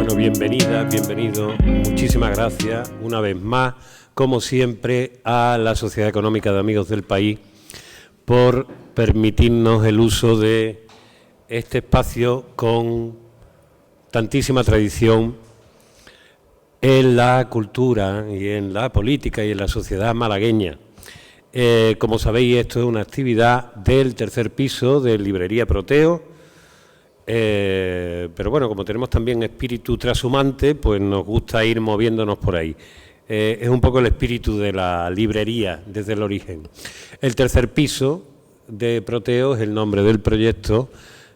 Bueno, bienvenida, bienvenido, muchísimas gracias una vez más, como siempre, a la Sociedad Económica de Amigos del País por permitirnos el uso de este espacio con tantísima tradición en la cultura y en la política y en la sociedad malagueña. Como sabéis, esto es una actividad del tercer piso de Librería Proteo, pero bueno, como tenemos también espíritu trashumante, pues nos gusta ir moviéndonos por ahí. Es un poco el espíritu de la librería desde el origen. El tercer piso de Proteo es el nombre del proyecto.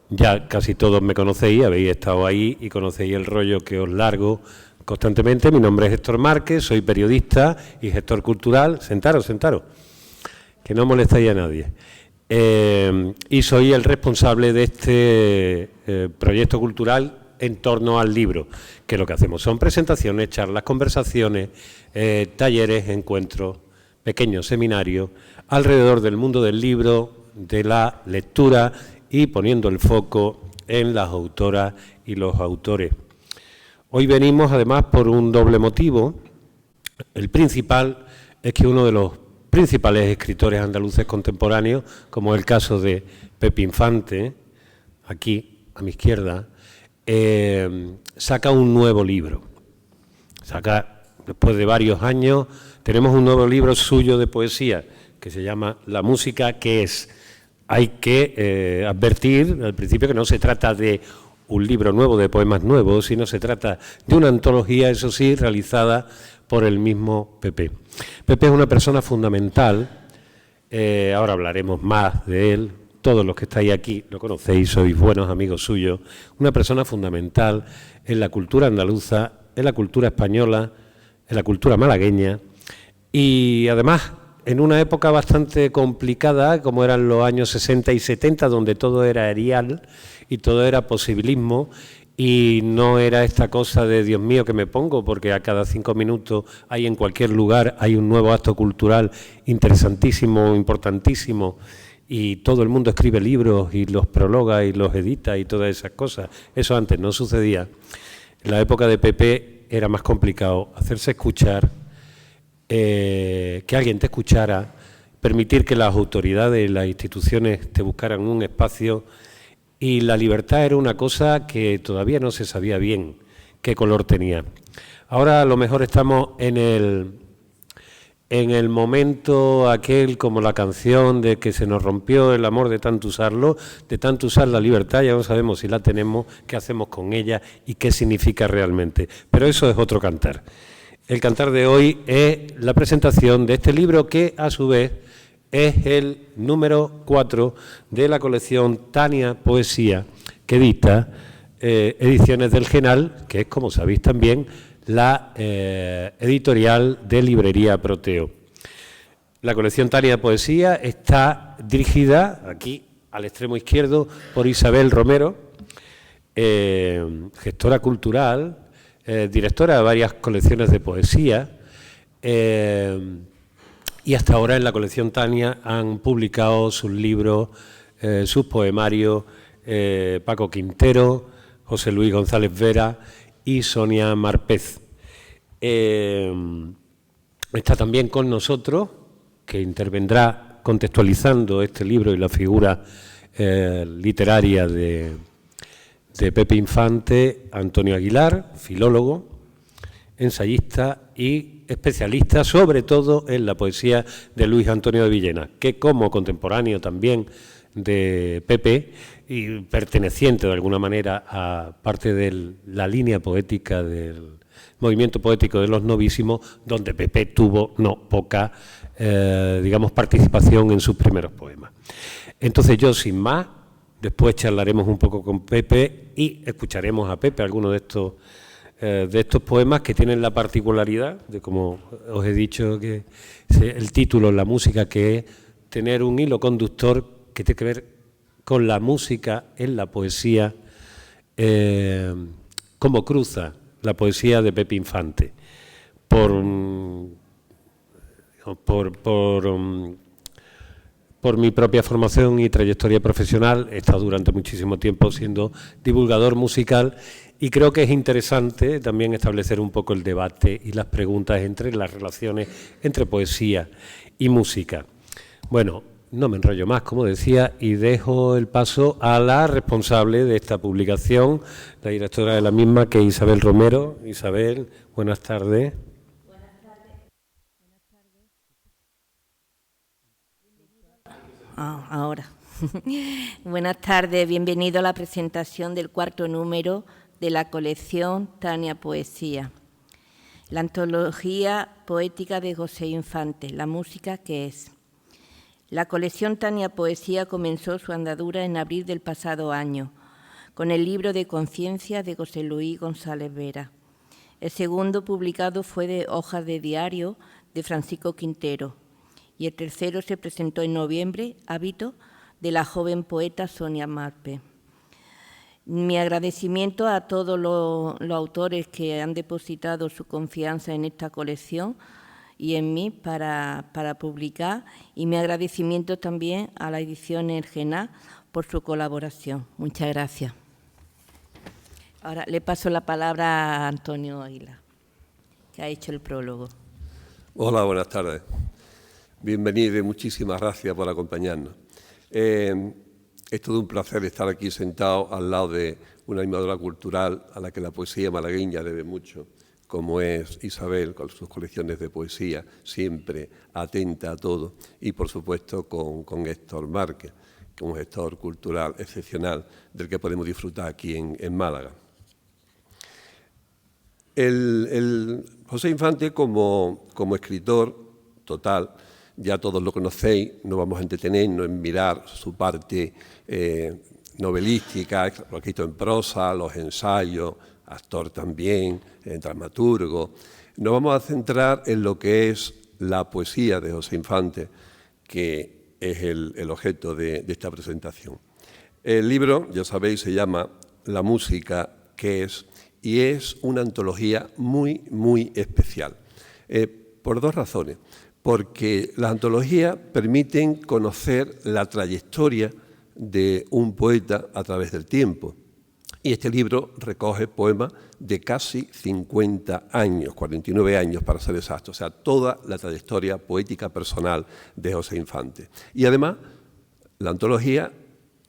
Ya casi todos me conocéis, habéis estado ahí y conocéis el rollo que os largo constantemente. Mi nombre es Héctor Márquez, soy periodista y gestor cultural. Sentaros, que no molestáis a nadie. Y soy el responsable de este proyecto cultural en torno al libro, que lo que hacemos son presentaciones, charlas, conversaciones, talleres, encuentros, pequeños seminarios alrededor del mundo del libro, de la lectura y poniendo el foco en las autoras y los autores. Hoy venimos además por un doble motivo. El principal es que uno de los principales escritores andaluces contemporáneos, como es el caso de Pepe Infante, aquí a mi izquierda, saca un nuevo libro. Después de varios años, tenemos un nuevo libro suyo de poesía, que se llama La música que es. Hay que advertir al principio que no se trata de un libro nuevo, de poemas nuevos, sino se trata de una antología, eso sí, realizada por el mismo Pepe. Pepe es una persona fundamental, ahora hablaremos más de él, todos los que estáis aquí lo conocéis, sois buenos amigos suyos, una persona fundamental en la cultura andaluza, en la cultura española, en la cultura malagueña y además en una época bastante complicada, como eran los años 60 y 70, donde todo era erial y todo era posibilismo, y no era esta cosa de Dios mío que me pongo, porque a cada 5 minutos hay en cualquier lugar hay un nuevo acto cultural interesantísimo, importantísimo, y todo el mundo escribe libros y los prologa y los edita y todas esas cosas. Eso antes no sucedía. En la época de Pepe era más complicado hacerse escuchar, que alguien te escuchara, permitir que las autoridades y las instituciones te buscaran un espacio, y la libertad era una cosa que todavía no se sabía bien qué color tenía. Ahora a lo mejor estamos en el momento aquel, como la canción de que se nos rompió el amor de tanto usarlo, de tanto usar la libertad, ya no sabemos si la tenemos, qué hacemos con ella y qué significa realmente. Pero eso es otro cantar. El cantar de hoy es la presentación de este libro que, a su vez, es el número 4 de la colección Tania Poesía, que edita Ediciones del Genal, que es, como sabéis también, la editorial de Librería Proteo. La colección Tania Poesía está dirigida, aquí al extremo izquierdo, por Isabel Romero, gestora cultural, directora de varias colecciones de poesía, y hasta ahora en la colección Tania han publicado sus libros, sus poemarios, Paco Quintero, José Luis González Vera y Sonia Marpez. Está también con nosotros, que intervendrá contextualizando este libro y la figura literaria de Pepe Infante, Antonio Aguilar, filólogo, ensayista y especialista sobre todo en la poesía de Luis Antonio de Villena, que como contemporáneo también de Pepe y perteneciente de alguna manera a parte de la línea poética del movimiento poético de los novísimos, donde Pepe tuvo no poca, digamos, participación en sus primeros poemas. Entonces yo, sin más, después charlaremos un poco con Pepe y escucharemos a Pepe algunos de estos poemas que tienen la particularidad de, como os he dicho, que el título, la música, que es tener un hilo conductor que tiene que ver con la música en la poesía, cómo cruza la poesía de Pepe Infante por mi propia formación y trayectoria profesional. He estado durante muchísimo tiempo siendo divulgador musical Y creo que es interesante también establecer un poco el debate y las preguntas entre las relaciones entre poesía y música. Bueno, no me enrollo más, como decía, y dejo el paso a la responsable de esta publicación, la directora de la misma, que es Isabel Romero. Isabel, buenas tardes. Buenas tardes. Ahora. Buenas tardes, bienvenido a la presentación del cuarto número de la colección Tania Poesía, la antología poética de José Infante, la música que es. La colección Tania Poesía comenzó su andadura en abril del pasado año, con el libro de Conciencia de José Luis González Vera. El segundo publicado fue de Hojas de Diario de Francisco Quintero, y el tercero se presentó en noviembre, Hábito, de la joven poeta Sonia Marpe. Mi agradecimiento a todos los autores que han depositado su confianza en esta colección y en mí para publicar, y mi agradecimiento también a la edición Ergená por su colaboración. Muchas gracias. Ahora le paso la palabra a Antonio Aguilar, que ha hecho el prólogo. Hola, buenas tardes. Bienvenido y muchísimas gracias por acompañarnos. Es todo un placer estar aquí sentado al lado de una animadora cultural a la que la poesía malagueña debe mucho, como es Isabel, con sus colecciones de poesía, siempre atenta a todo, y por supuesto con Héctor Márquez, que es un gestor cultural excepcional del que podemos disfrutar aquí en Málaga. José Infante, como escritor total, ya todos lo conocéis, no vamos a entretenernos en mirar su parte novelística, lo ha escrito en prosa, los ensayos, actor también, dramaturgo. Nos vamos a centrar en lo que es la poesía de José Infante, que es el objeto de esta presentación. El libro, ya sabéis, se llama La música que es, y es una antología muy, muy especial, por dos razones. Porque las antologías permiten conocer la trayectoria de un poeta a través del tiempo. Y este libro recoge poemas de casi 50 años, 49 años para ser exacto, o sea, toda la trayectoria poética personal de José Infante. Y además, la antología,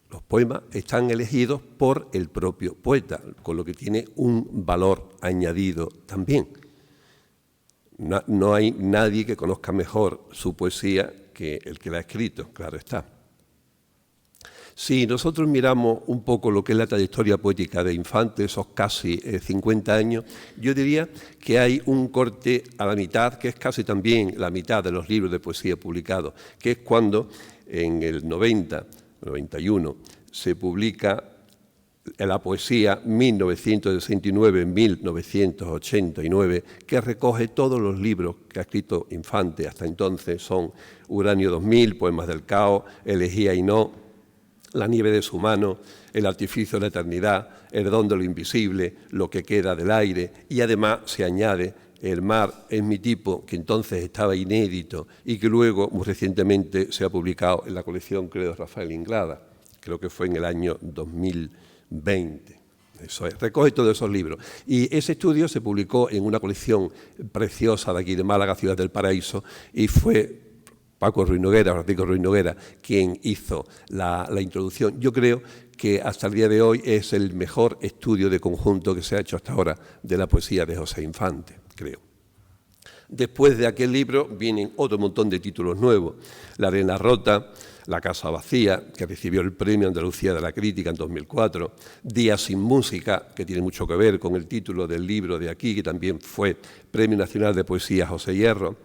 los poemas, están elegidos por el propio poeta, con lo que tiene un valor añadido también. No hay nadie que conozca mejor su poesía que el que la ha escrito, claro está. Si nosotros miramos un poco lo que es la trayectoria poética de Infante, esos casi 50 años, yo diría que hay un corte a la mitad, que es casi también la mitad de los libros de poesía publicados, que es cuando en el 91, se publica la poesía 1969-1989, que recoge todos los libros que ha escrito Infante hasta entonces. Son Uranio 2000, Poemas del Caos, Elegía y no, La nieve de su mano, El artificio de la eternidad, El don de lo invisible, Lo que queda del aire, y además se añade El mar es mi tipo, que entonces estaba inédito y que luego, muy recientemente, se ha publicado en la colección, creo, de Rafael Inglada, creo que fue en el año 2020. Eso es, recoge todos esos libros. Y ese estudio se publicó en una colección preciosa de aquí de Málaga, Ciudad del Paraíso, y fue Francisco Ruiz Noguera, quien hizo la introducción. Yo creo que hasta el día de hoy es el mejor estudio de conjunto que se ha hecho hasta ahora de la poesía de José Infante, creo. Después de aquel libro vienen otro montón de títulos nuevos. La arena rota, La casa vacía, que recibió el Premio Andalucía de la Crítica en 2004, Días sin música, que tiene mucho que ver con el título del libro de aquí, que también fue Premio Nacional de Poesía José Hierro,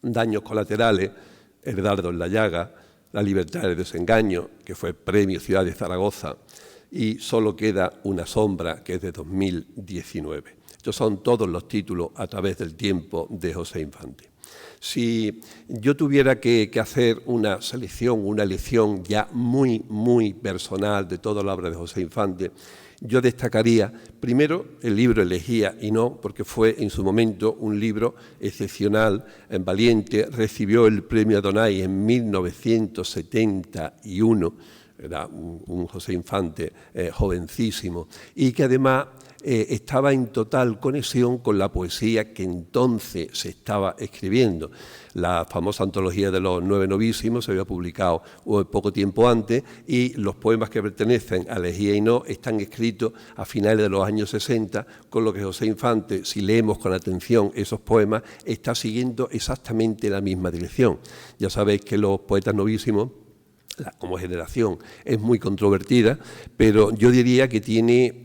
Daños colaterales, El dardo en la llaga, La libertad del desengaño, que fue Premio Ciudad de Zaragoza, y Solo queda una sombra, que es de 2019. Estos son todos los títulos a través del tiempo de José Infante. Si yo tuviera que hacer una selección, una elección ya muy, muy personal de toda la obra de José Infante, yo destacaría primero el libro Elegía y no, porque fue en su momento un libro excepcional, valiente, recibió el premio Adonai en 1971, era un José Infante jovencísimo, y que además estaba en total conexión con la poesía que entonces se estaba escribiendo. La famosa antología de los 9 novísimos se había publicado poco tiempo antes y los poemas que pertenecen a Elegía y No están escritos a finales de los años 60, con lo que José Infante, si leemos con atención esos poemas, está siguiendo exactamente la misma dirección. Ya sabéis que los poetas novísimos, como generación, es muy controvertida, pero yo diría que tiene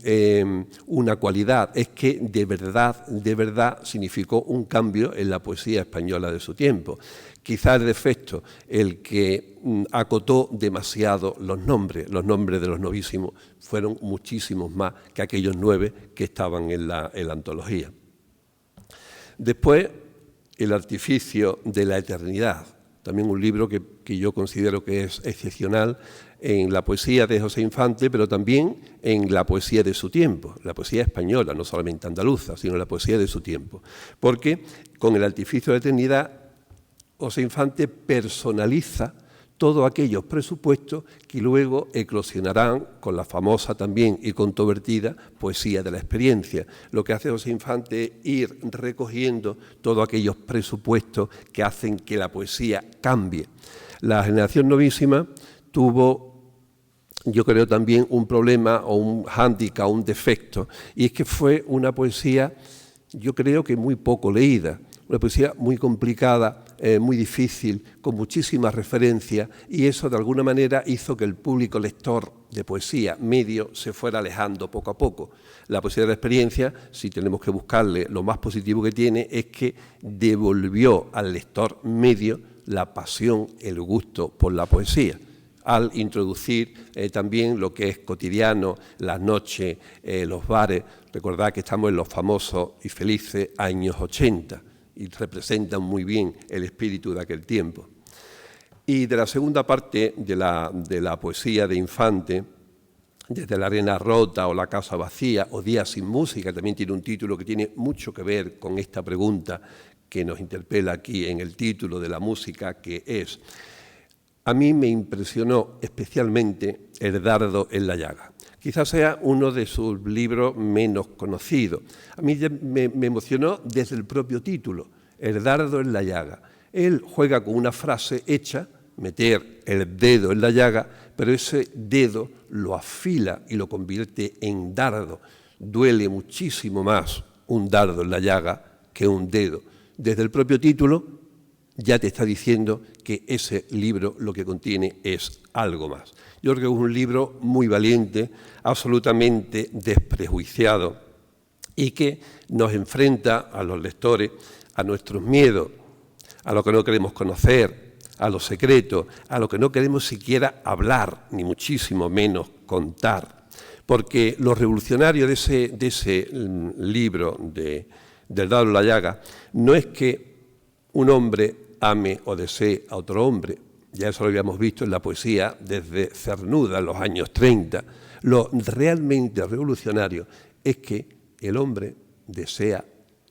una cualidad, es que de verdad significó un cambio en la poesía española de su tiempo. Quizá el defecto, el que acotó demasiado los nombres de los novísimos fueron muchísimos más que aquellos 9 que estaban en la antología. Después, El artificio de la eternidad. También un libro que yo considero que es excepcional en la poesía de José Infante, pero también en la poesía de su tiempo, la poesía española, no solamente andaluza, sino la poesía de su tiempo. Porque con El artificio de la eternidad, José Infante personaliza todos aquellos presupuestos que luego eclosionarán con la famosa también y controvertida poesía de la experiencia. Lo que hace José Infante es ir recogiendo todos aquellos presupuestos que hacen que la poesía cambie. La generación novísima tuvo, yo creo, también un problema o un hándicap, un defecto, y es que fue una poesía, yo creo que muy poco leída, una poesía muy complicada, muy difícil, con muchísimas referencias, y eso de alguna manera hizo que el público lector de poesía medio se fuera alejando poco a poco. La poesía de la experiencia, si tenemos que buscarle lo más positivo que tiene, es que devolvió al lector medio la pasión, el gusto por la poesía, al introducir también lo que es cotidiano, las noches, los bares. Recordad que estamos en los famosos y felices años 80, y representan muy bien el espíritu de aquel tiempo. Y de la segunda parte de la poesía de Infante, desde La arena rota o La casa vacía o Días sin música, también tiene un título que tiene mucho que ver con esta pregunta que nos interpela aquí en el título de la música, que es: a mí me impresionó especialmente El dardo en la llaga. Quizás sea uno de sus libros menos conocidos. A mí me emocionó desde el propio título, El dardo en la llaga. Él juega con una frase hecha, meter el dedo en la llaga, pero ese dedo lo afila y lo convierte en dardo. Duele muchísimo más un dardo en la llaga que un dedo. Desde el propio título ya te está diciendo que ese libro lo que contiene es algo más. Yo creo que es un libro muy valiente, absolutamente desprejuiciado, y que nos enfrenta a los lectores a nuestros miedos, a lo que no queremos conocer, a los secretos, a lo que no queremos siquiera hablar, ni muchísimo menos contar. Porque lo revolucionario de ese libro del dardo en la llaga no es que un hombre ame o desee a otro hombre. Ya eso lo habíamos visto en la poesía desde Cernuda, en los años 30. Lo realmente revolucionario es que el hombre desea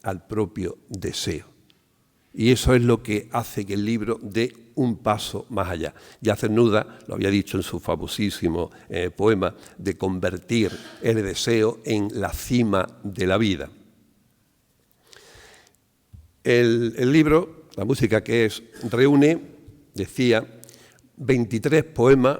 al propio deseo. Y eso es lo que hace que el libro dé un paso más allá. Ya Cernuda lo había dicho en su famosísimo poema de convertir el deseo en la cima de la vida. El libro, La música que es, reúne, decía, 23 poemas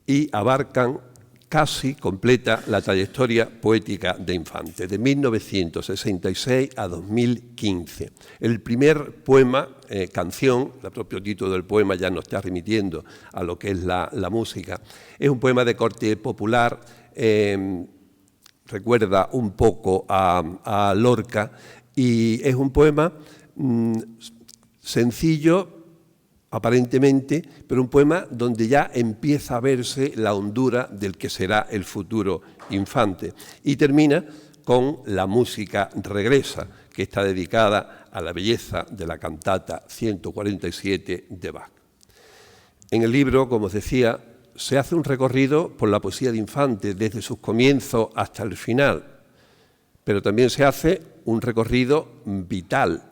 y abarcan casi completa la trayectoria poética de Infante, de 1966 a 2015. El primer poema, canción, el propio título del poema ya nos está remitiendo a lo que es la música, es un poema de corte popular, recuerda un poco a Lorca, y es un poema sencillo, aparentemente, pero un poema donde ya empieza a verse la hondura del que será el futuro Infante. Y termina con La música regresa, que está dedicada a la belleza de la cantata 147 de Bach. En el libro, como os decía, se hace un recorrido por la poesía de Infante, desde sus comienzos hasta el final, pero también se hace un recorrido vital.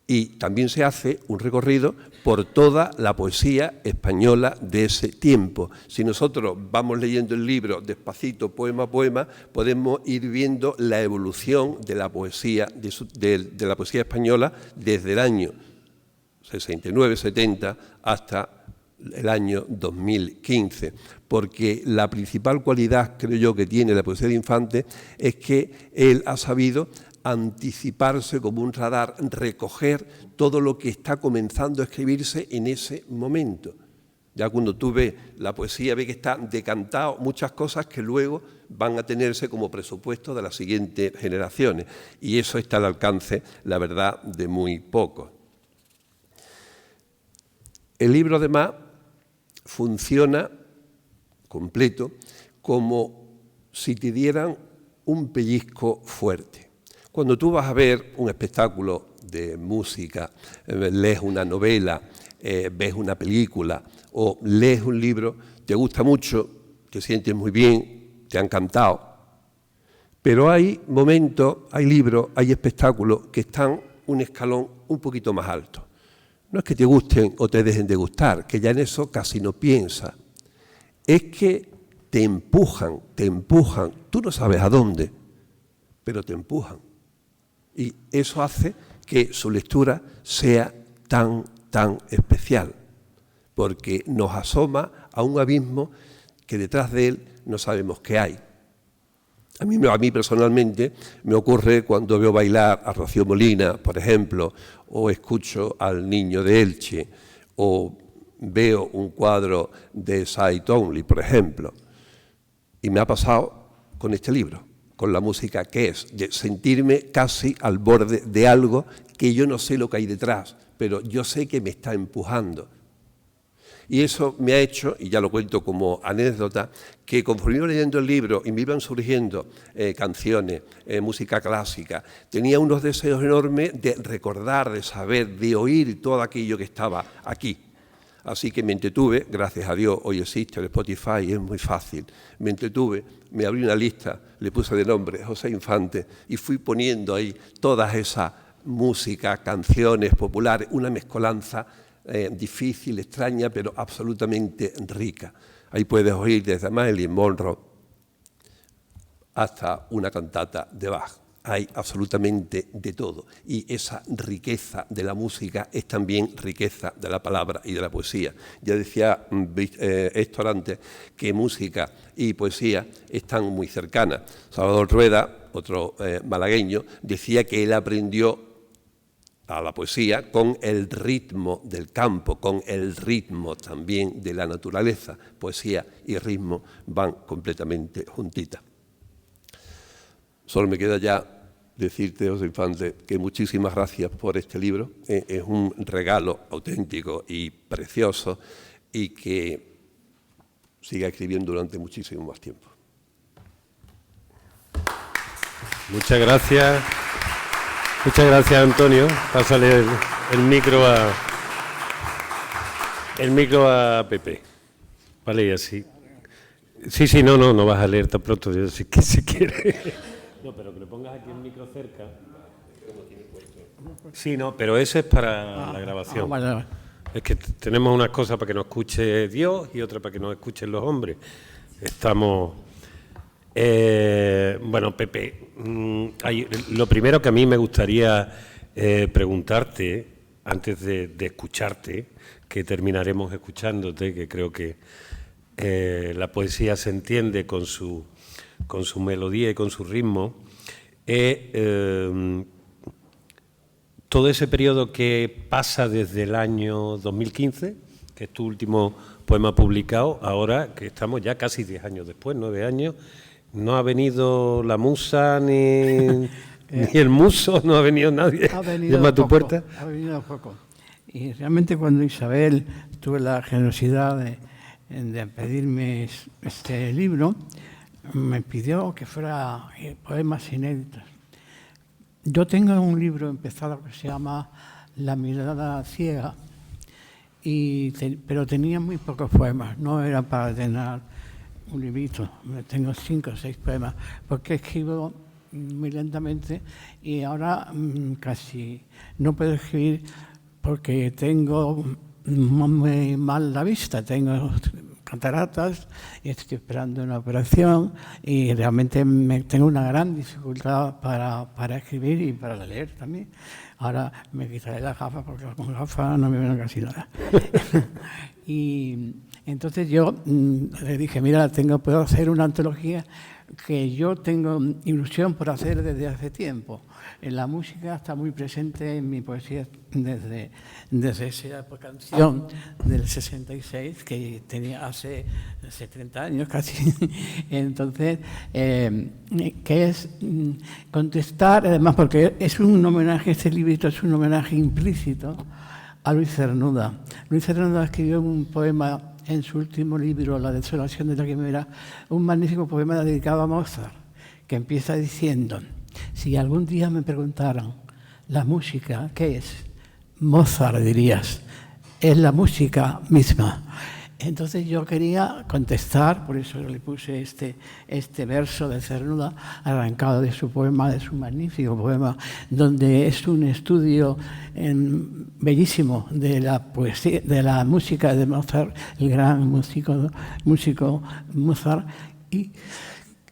Y también se hace un recorrido por toda la poesía española de ese tiempo. Si nosotros vamos leyendo el libro despacito, poema a poema, podemos ir viendo la evolución de la poesía, de la poesía española desde el año 69-70 hasta el año 2015, porque la principal cualidad, creo yo, que tiene la poesía de Infante es que él ha sabido anticiparse como un radar, recoger todo lo que está comenzando a escribirse en ese momento. Ya cuando tú ves la poesía, ves que está decantado muchas cosas que luego van a tenerse como presupuesto de las siguientes generaciones. Y eso está al alcance, la verdad, de muy pocos. El libro, además, funciona completo como si te dieran un pellizco fuerte. Cuando tú vas a ver un espectáculo de música, lees una novela, ves una película o lees un libro, te gusta mucho, te sientes muy bien, te ha encantado. Pero hay momentos, hay libros, hay espectáculos que están un escalón un poquito más alto. No es que te gusten o te dejen de gustar, que ya en eso casi no piensas. Es que te empujan, tú no sabes a dónde, pero te empujan. Y eso hace que su lectura sea tan especial, porque nos asoma a un abismo que detrás de él no sabemos qué hay. A mí personalmente me ocurre cuando veo bailar a Rocío Molina, por ejemplo, o escucho al Niño de Elche, o veo un cuadro de Cy Townley, por ejemplo. Y me ha pasado con este libro, con la música que es, de sentirme casi al borde de algo que yo no sé lo que hay detrás, pero yo sé que me está empujando. Y eso me ha hecho, y ya lo cuento como anécdota, que conforme iba leyendo el libro y me iban surgiendo canciones, música clásica, tenía unos deseos enormes de recordar, de saber, de oír todo aquello que estaba aquí. Así que me entretuve, gracias a Dios, hoy existe el Spotify y es muy fácil. Me entretuve, me abrí una lista, le puse de nombre José Infante y fui poniendo ahí todas esas músicas, canciones populares, una mezcolanza difícil, extraña, pero absolutamente rica. Ahí puedes oír desde Marilyn Monroe hasta una cantata de Bach. Hay absolutamente de todo. Y esa riqueza de la música es también riqueza de la palabra y de la poesía. Ya decía Héctor antes que música y poesía están muy cercanas. Salvador Rueda, otro malagueño, decía que él aprendió a la poesía con el ritmo del campo, con el ritmo también de la naturaleza. Poesía y ritmo van completamente juntitas. Solo me queda ya decirte, José Infante, que muchísimas gracias por este libro. Es un regalo auténtico y precioso y que siga escribiendo durante muchísimo más tiempo. Muchas gracias. Muchas gracias, Antonio. Pásale el micro a Pepe. Vale, y así. Sí, no vas a leer tan pronto, si quieres. No, pero que le pongas aquí el micro cerca. Sí, no, pero eso es para la grabación. Vale. Es que tenemos unas cosas para que nos escuche Dios y otras para que nos escuchen los hombres. Estamos... bueno, Pepe, lo primero que a mí me gustaría preguntarte, antes de escucharte, que terminaremos escuchándote, que creo que la poesía se entiende con su melodía y con su ritmo, todo ese periodo que pasa desde el año 2015, que es tu último poema publicado, ahora que estamos ya casi 10 años después, 9 años, no ha venido la musa ni el muso, no ha venido nadie. ¿Llama a tu puerta? Ha venido poco. Y realmente cuando Isabel tuve la generosidad de pedirme este libro, me pidió que fuera poemas inéditos. Yo tengo un libro empezado que se llama La mirada ciega, pero tenía muy pocos poemas, no era para llenar un librito. Tengo 5 o 6 poemas, porque escribo muy lentamente y ahora casi no puedo escribir porque tengo muy mal la vista, tengo cataratas y estoy esperando una operación y realmente tengo una gran dificultad para escribir y para leer también. Ahora me quitaré las gafas porque con gafas no me veo casi nada. Y entonces yo le dije, mira, puedo hacer una antología que yo tengo ilusión por hacer desde hace tiempo. La música está muy presente en mi poesía desde esa canción del 66 que tenía hace 30 años casi. Entonces, que es contestar, además porque es un homenaje, este librito es un homenaje implícito a Luis Cernuda. Luis Cernuda escribió un poema en su último libro, La desolación de la quimera, un magnífico poema dedicado a Mozart, que empieza diciendo: si algún día me preguntaran, ¿la música qué es? Mozart, dirías, es la música misma. Entonces yo quería contestar, por eso le puse este verso de Cernuda, arrancado de su poema, de su magnífico poema, donde es un estudio bellísimo de la poesía, de la música de Mozart, el gran músico Mozart, y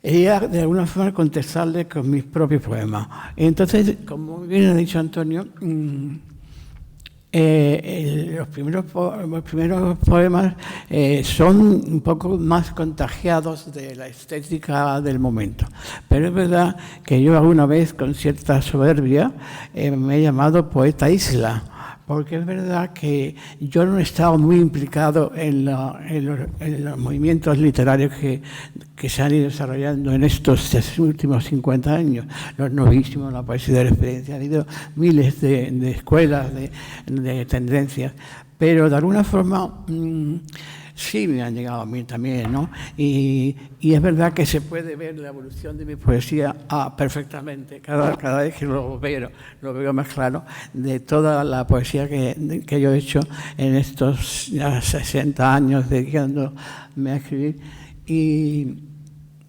quería de alguna forma contestarle con mis propios poemas. Entonces, como bien ha dicho Antonio, los primeros poemas son un poco más contagiados de la estética del momento. Pero es verdad que yo alguna vez, con cierta soberbia, me he llamado poeta isla, porque es verdad que yo no he estado muy implicado en los movimientos literarios que se han ido desarrollando en estos últimos 50 años. Los novísimos, la poesía de la experiencia, ha habido miles de escuelas, de tendencias, pero de alguna forma sí me han llegado a mí también, ¿no? Y es verdad que se puede ver la evolución de mi poesía perfectamente. Cada vez que lo veo más claro, de toda la poesía que yo he hecho en estos 60 años dedicándome a escribir.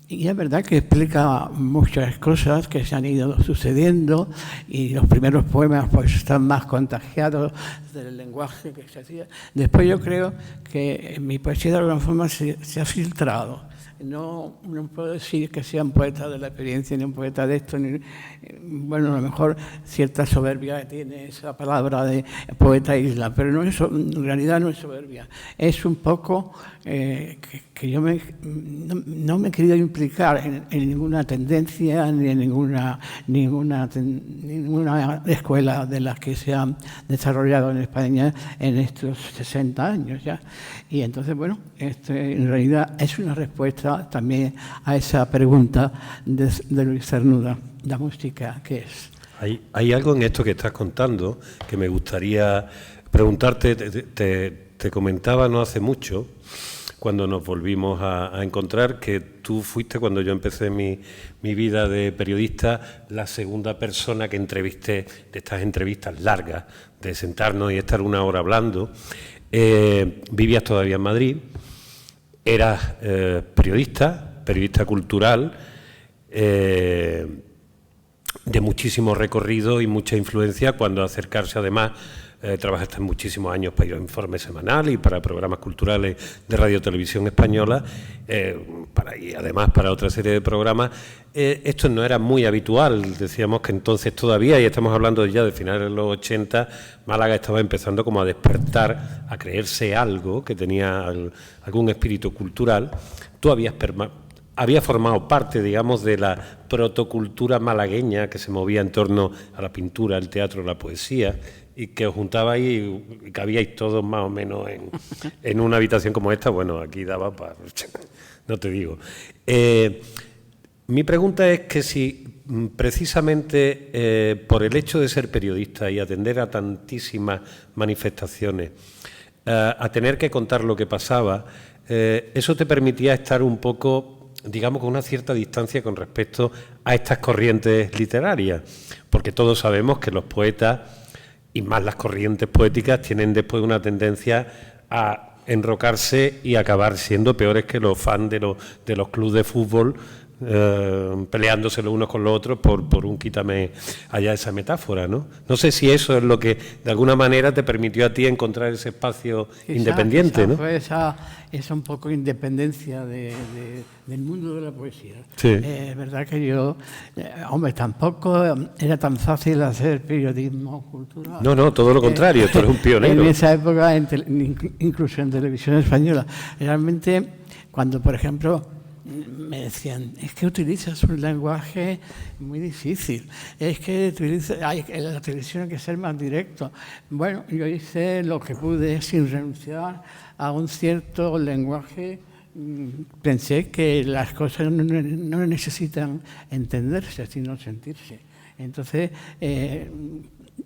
Y es verdad que explica muchas cosas que se han ido sucediendo y los primeros poemas pues están más contagiados del lenguaje que se hacía. Después yo creo que mi poesía de alguna forma se ha filtrado. No puedo decir que sea un poeta de la experiencia ni un poeta de esto. Bueno, a lo mejor cierta soberbia tiene esa palabra de poeta isla, pero no es, en realidad no es soberbia. Es un poco que yo no me he querido implicar en ninguna tendencia ni en ninguna escuela de las que se han desarrollado en España en estos 60 años ya. Y entonces, bueno, en realidad es una respuesta también a esa pregunta de Luis Cernuda, la música, ¿qué es? Hay algo en esto que estás contando que me gustaría preguntarte. Te comentaba no hace mucho, cuando nos volvimos a encontrar, que tú fuiste, cuando yo empecé mi vida de periodista, la segunda persona que entrevisté de estas entrevistas largas, de sentarnos y estar una hora hablando. Vivías todavía en Madrid, eras periodista cultural, de muchísimo recorrido y mucha influencia, cuando acercarse además, trabajaste muchísimos años para ir a Informe Semanal y para programas culturales de Radio Televisión Española, y además para otra serie de programas. Esto no era muy habitual, decíamos que entonces todavía, y estamos hablando ya de finales de los 80, Málaga estaba empezando como a despertar, a creerse algo, que tenía algún espíritu cultural. Tú habías formado parte, digamos, de la protocultura malagueña que se movía en torno a la pintura, el teatro, la poesía, y que os juntabais y cabíais todos más o menos en una habitación como esta. Bueno, aquí daba para... no te digo. Mi pregunta es que si precisamente por el hecho de ser periodista y atender a tantísimas manifestaciones, a tener que contar lo que pasaba, eso te permitía estar un poco, digamos, con una cierta distancia con respecto a estas corrientes literarias, porque todos sabemos que los poetas, y más las corrientes poéticas, tienen después una tendencia a enrocarse y acabar siendo peores que los fans de los clubes de fútbol peleándose los unos con los otros por un quítame allá esa metáfora, ¿no? No sé si eso es lo que de alguna manera te permitió a ti encontrar ese espacio independiente, ¿no? Fue esa un poco independencia del mundo de la poesía. Sí. Es verdad que yo, hombre, tampoco era tan fácil hacer periodismo cultural. No, todo lo contrario, tú eres un pionero. En esa época, incluso en televisión española, realmente cuando, por ejemplo, me decían, es que utilizas un lenguaje muy difícil, es que en la televisión hay que ser más directo. Bueno, yo hice lo que pude sin renunciar a un cierto lenguaje. Pensé que las cosas no necesitan entenderse, sino sentirse. Entonces,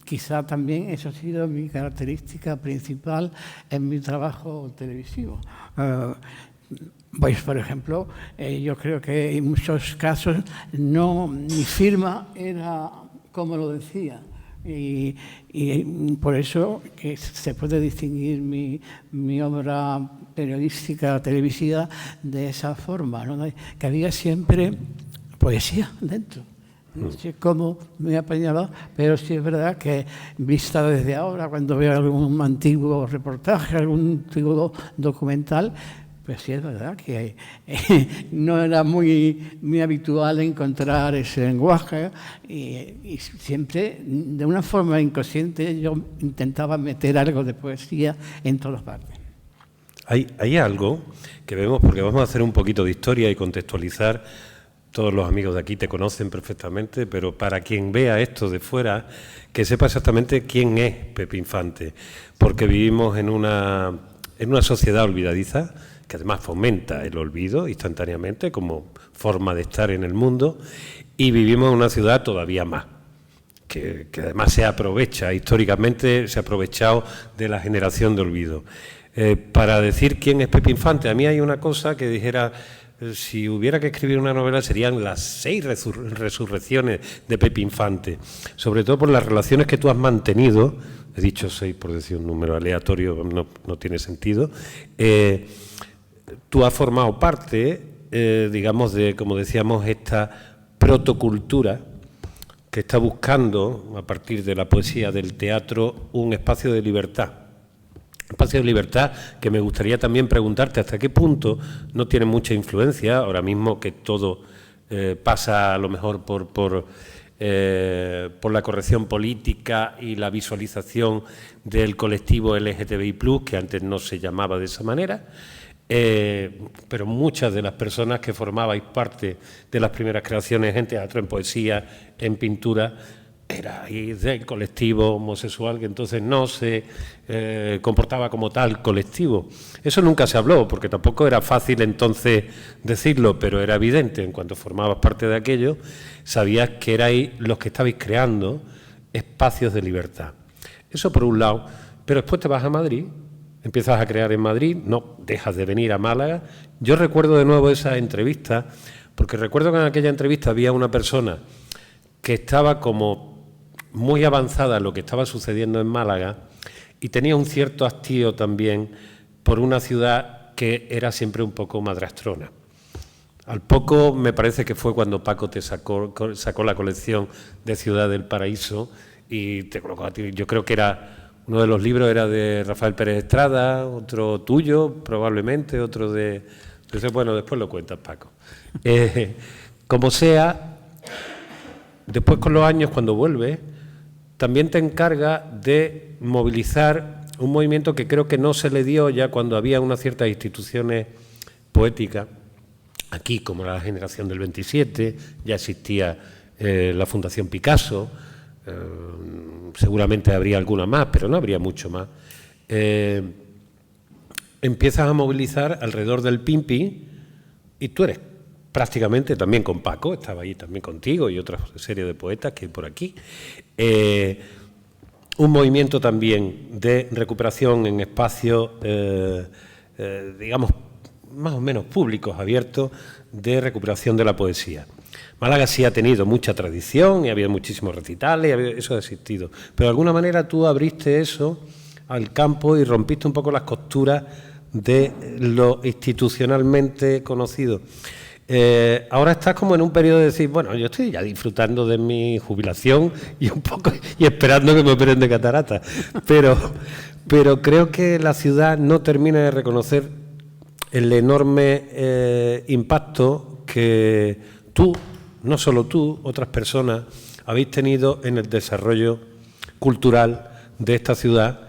quizá también eso ha sido mi característica principal en mi trabajo televisivo. Pues, por ejemplo, yo creo que en muchos casos mi firma era como lo decía. Y por eso que se puede distinguir mi obra periodística, televisiva, de esa forma, ¿no? Que había siempre poesía dentro. No sé cómo me he apañado, pero sí es verdad que vista desde ahora, cuando veo algún antiguo reportaje, algún antiguo documental, pues sí es verdad que no era muy habitual encontrar ese lenguaje y siempre, de una forma inconsciente, yo intentaba meter algo de poesía en todas partes. Hay algo que vemos, porque vamos a hacer un poquito de historia y contextualizar. Todos los amigos de aquí te conocen perfectamente, pero para quien vea esto de fuera, que sepa exactamente quién es Pepe Infante, porque vivimos en una sociedad olvidadiza, que además fomenta el olvido instantáneamente como forma de estar en el mundo, y vivimos en una ciudad todavía más, que además se aprovecha, históricamente se ha aprovechado de la generación de olvido. Para decir quién es Pepe Infante, a mí hay una cosa que dijera, si hubiera que escribir una novela serían las 6 resurrecciones de Pepe Infante, sobre todo por las relaciones que tú has mantenido, he dicho 6 por decir un número aleatorio, no tiene sentido. Tú has formado parte, digamos, de, como decíamos, esta protocultura que está buscando, a partir de la poesía, del teatro, un espacio de libertad. Un espacio de libertad que me gustaría también preguntarte hasta qué punto no tiene mucha influencia, ahora mismo que todo pasa a lo mejor por la corrección política y la visualización del colectivo LGTBI+, que antes no se llamaba de esa manera. Pero muchas de las personas que formabais parte de las primeras creaciones en teatro, en poesía, en pintura, erais del colectivo homosexual, que entonces no se comportaba como tal colectivo. Eso nunca se habló, porque tampoco era fácil entonces decirlo, pero era evidente. En cuanto formabas parte de aquello, sabías que erais los que estabais creando espacios de libertad. Eso por un lado, pero después te vas a Madrid. Empiezas a crear en Madrid, no dejas de venir a Málaga. Yo recuerdo de nuevo esa entrevista, porque recuerdo que en aquella entrevista había una persona que estaba como muy avanzada en lo que estaba sucediendo en Málaga y tenía un cierto hastío también por una ciudad que era siempre un poco madrastrona. Al poco me parece que fue cuando Paco te sacó la colección de Ciudad del Paraíso y te colocó a ti. Yo creo que era... Uno de los libros era de Rafael Pérez Estrada, otro tuyo, probablemente, otro de... Entonces, bueno, después lo cuentas, Paco. Como sea, después con los años, cuando vuelves, también te encarga de movilizar un movimiento que creo que no se le dio ya cuando había unas ciertas instituciones poéticas, aquí como la generación del 27, ya existía la Fundación Picasso, seguramente habría alguna más, pero no habría mucho más. Empiezas a movilizar alrededor del Pimpi y tú eres prácticamente, también con Paco, estaba ahí también contigo y otra serie de poetas que hay por aquí, un movimiento también de recuperación en espacios, digamos, más o menos públicos, abiertos, de recuperación de la poesía. Málaga sí ha tenido mucha tradición y había muchísimos recitales, eso ha existido. Pero de alguna manera tú abriste eso al campo y rompiste un poco las costuras de lo institucionalmente conocido. Ahora estás como en un periodo de decir, bueno, yo estoy ya disfrutando de mi jubilación y un poco y esperando que me operen de catarata, pero creo que la ciudad no termina de reconocer el enorme impacto que tú, no solo tú, otras personas habéis tenido en el desarrollo cultural de esta ciudad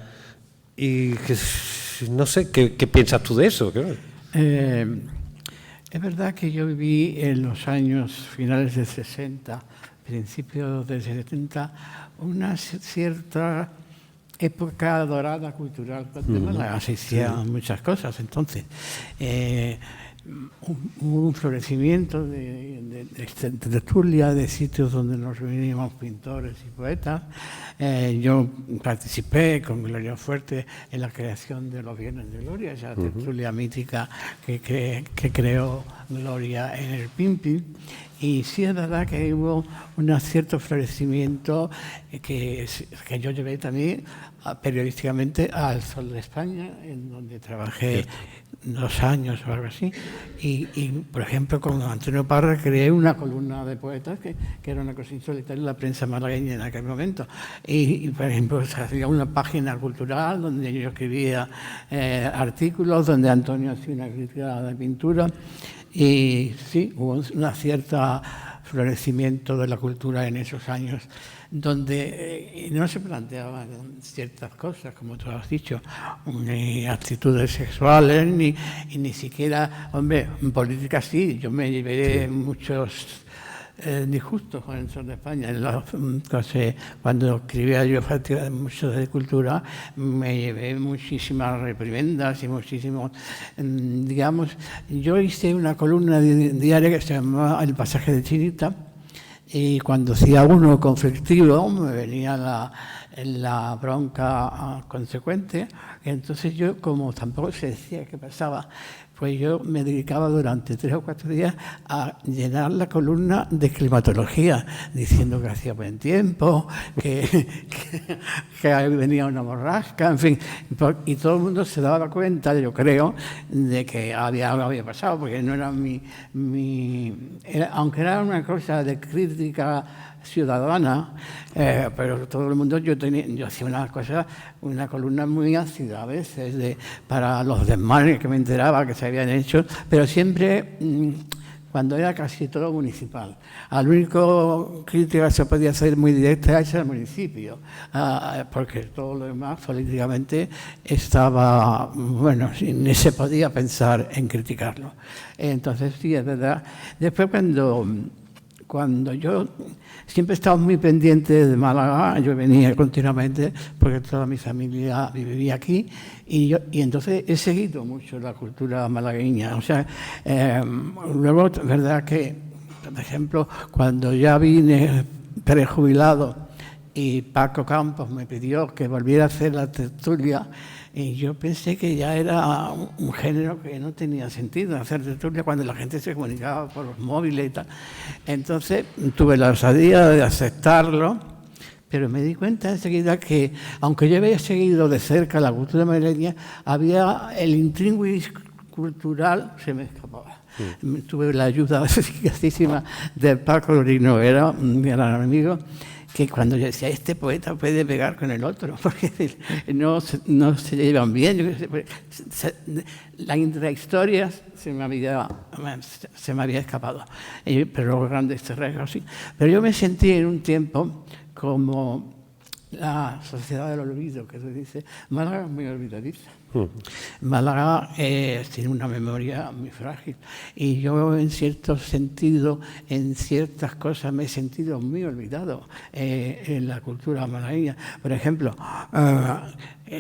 y que, no sé, ¿qué piensas tú de eso? Es verdad que yo viví en los años finales del 60, principios del 70, una cierta época dorada cultural de Málaga. Se hacían muchas cosas entonces. Hubo un florecimiento de tertulia, de sitios donde nos reuníamos pintores y poetas. Yo participé con Gloria Fuerte en la creación de los Viernes de Gloria, esa tertulia mítica que creó Gloria en el Pimpi. Y sí es verdad que hubo un cierto florecimiento que yo llevé también periodísticamente al Sol de España, en donde trabajé 2 años o algo así. Y por ejemplo, con Antonio Parra creé una columna de poetas que era una cosa insólita en la prensa malagueña en aquel momento. Y por ejemplo, hacía una página cultural donde yo escribía artículos, donde Antonio hacía una crítica de pintura. Y sí, hubo un cierto florecimiento de la cultura en esos años, donde no se planteaban ciertas cosas, como tú has dicho, ni actitudes sexuales, ni siquiera, hombre, en política sí, yo me llevé muchos disgustos con el Sol de España. Cuando escribía yo mucho de cultura, me llevé muchísimas reprimendas y muchísimos, digamos, yo hice una columna diaria que se llamaba El pasaje de Chinita, y cuando hacía uno conflictivo me venía la bronca consecuente. Entonces yo, como tampoco se decía qué pasaba, pues yo me dedicaba durante 3 o 4 días a llenar la columna de climatología, diciendo que hacía buen tiempo, que venía una borrasca, en fin. Y todo el mundo se daba cuenta, yo creo, de que algo había pasado, porque no era aunque era una cosa de crítica ciudadana, pero todo el mundo, yo hacía una columna muy ácida a veces para los desmanes que me enteraba que se habían hecho, pero siempre cuando era casi todo municipal. Al único crítica que se podía hacer muy directa es el municipio, porque todo lo demás políticamente estaba, bueno, ni se podía pensar en criticarlo. Entonces sí, es verdad. Después cuando yo siempre he estado muy pendiente de Málaga, yo venía continuamente porque toda mi familia vivía aquí y entonces he seguido mucho la cultura malagueña. O sea, luego es verdad que, por ejemplo, cuando ya vine prejubilado y Paco Campos me pidió que volviera a hacer la tertulia, y yo pensé que ya era un género que no tenía sentido hacer tertulia cuando la gente se comunicaba por los móviles y tal. Entonces tuve la osadía de aceptarlo, pero me di cuenta enseguida que, aunque yo había seguido de cerca la cultura malagueña, había el intríngulis cultural, se me escapaba. Tuve la ayuda eficacísima de Paco Lorino, era un gran amigo, que cuando yo decía, este poeta puede pegar con el otro, porque no se llevan bien. La intrahistoria se me había escapado, pero los grandes terrenos sí. Pero yo me sentí en un tiempo como la sociedad del olvido, que se dice. Málaga es muy olvidadiza. Málaga tiene una memoria muy frágil y yo en cierto sentido, en ciertas cosas me he sentido muy olvidado en la cultura malagueña. Por ejemplo,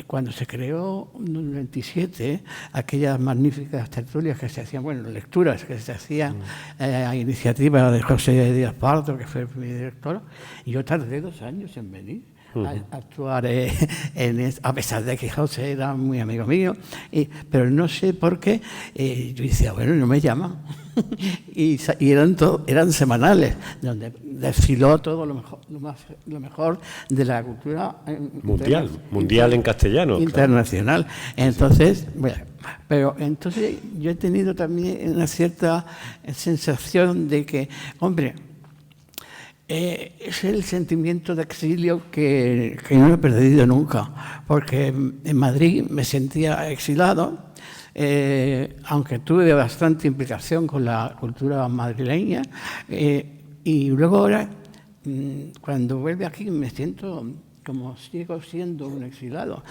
cuando se creó en el 97 aquellas magníficas tertulias que se hacían, bueno, lecturas que se hacían a iniciativa de José Díaz Pardo, que fue mi director, y yo tardé 2 años en venir. actuar a pesar de que José era muy amigo mío, pero no sé por qué yo decía, bueno, no me llaman. y eran semanales, donde desfiló todo lo mejor de la cultura mundial en castellano. Internacional. Claro. Entonces, bueno, pero entonces yo he tenido también una cierta sensación de que, hombre, es el sentimiento de exilio que no he perdido nunca, porque en Madrid me sentía exilado, aunque tuve bastante implicación con la cultura madrileña, y luego ahora, cuando vuelvo aquí, me siento como sigo siendo un exilado.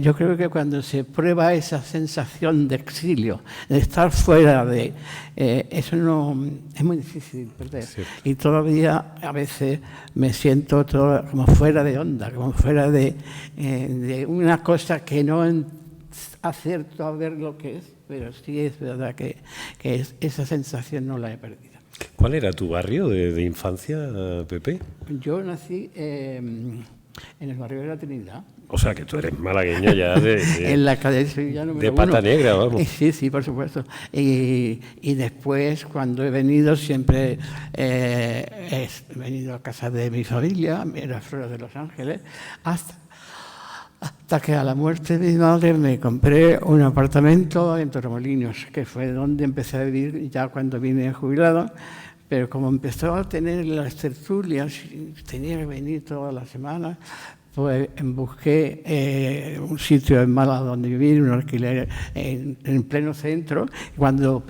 Yo creo que cuando se prueba esa sensación de exilio, de estar fuera de... eso no es muy difícil perder. Sí. Y todavía a veces me siento como fuera de onda, como fuera de una cosa que no acierto a ver lo que es, pero sí es verdad que esa sensación no la he perdido. ¿Cuál era tu barrio de infancia, Pepe? Yo nací en el barrio de la Trinidad. O sea, que tú eres malagueño ya en la calle de Sevilla número 1. De pata negra, vamos. Sí, por supuesto. Y después, cuando he venido, siempre he venido a casa de mi familia, en las Flores de Los Ángeles, hasta que a la muerte de mi madre me compré un apartamento en Torremolinos, que fue donde empecé a vivir ya cuando vine jubilado. Pero como empezó a tener las tertulias, tenía que venir todas las semanas, pues busqué un sitio en Málaga donde vivir, un alquiler en pleno centro. Cuando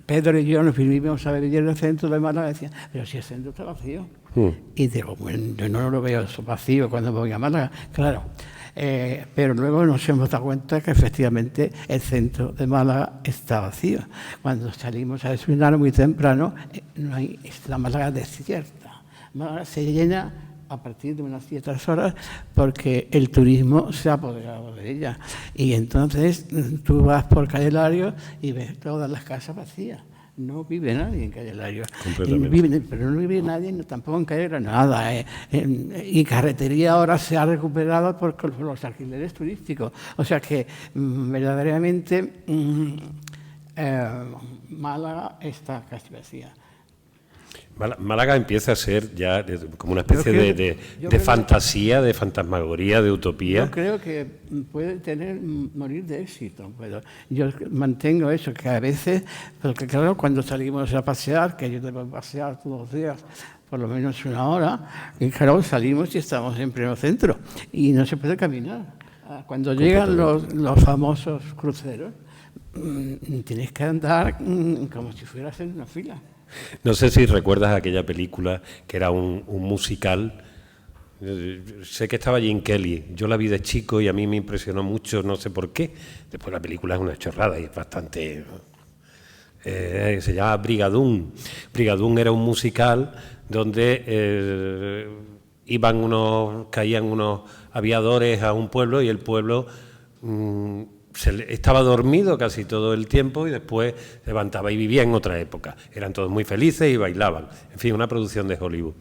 Pedro y yo nos vinimos a vivir en el centro de Málaga, decían, pero si el centro está vacío. Y digo, bueno, yo no lo veo eso vacío cuando voy a Málaga. Claro. Pero luego nos hemos dado cuenta que efectivamente el centro de Málaga está vacío. Cuando salimos a desayunar muy temprano, la Málaga desierta. Málaga se llena a partir de unas ciertas horas porque el turismo se ha apoderado de ella. Y entonces tú vas por Calle Lario y ves todas las casas vacías. No vive nadie en Calle Lario. Pero no vive nadie tampoco en Calle Granada. Y Carretería ahora se ha recuperado por los alquileres turísticos. O sea que verdaderamente Málaga está casi vacía. Málaga empieza a ser ya como una especie de fantasía, de fantasmagoría, de utopía. Yo creo que puede morir de éxito. Pero yo mantengo eso, que a veces, porque claro, cuando salimos a pasear, que yo debo pasear todos los días, por lo menos una hora, y claro, salimos y estamos en pleno centro, y no se puede caminar. Cuando llegan los famosos cruceros, tienes que andar como si fueras en una fila. No sé si recuerdas aquella película que era un musical. Sé que estaba Jim Kelly. Yo la vi de chico y a mí me impresionó mucho, no sé por qué. Después la película es una chorrada y es bastante... se llama Brigadoon. Brigadoon era un musical donde caían unos aviadores a un pueblo y el pueblo... estaba dormido casi todo el tiempo y después se levantaba y vivía en otra época. Eran todos muy felices y bailaban. En fin, una producción de Hollywood.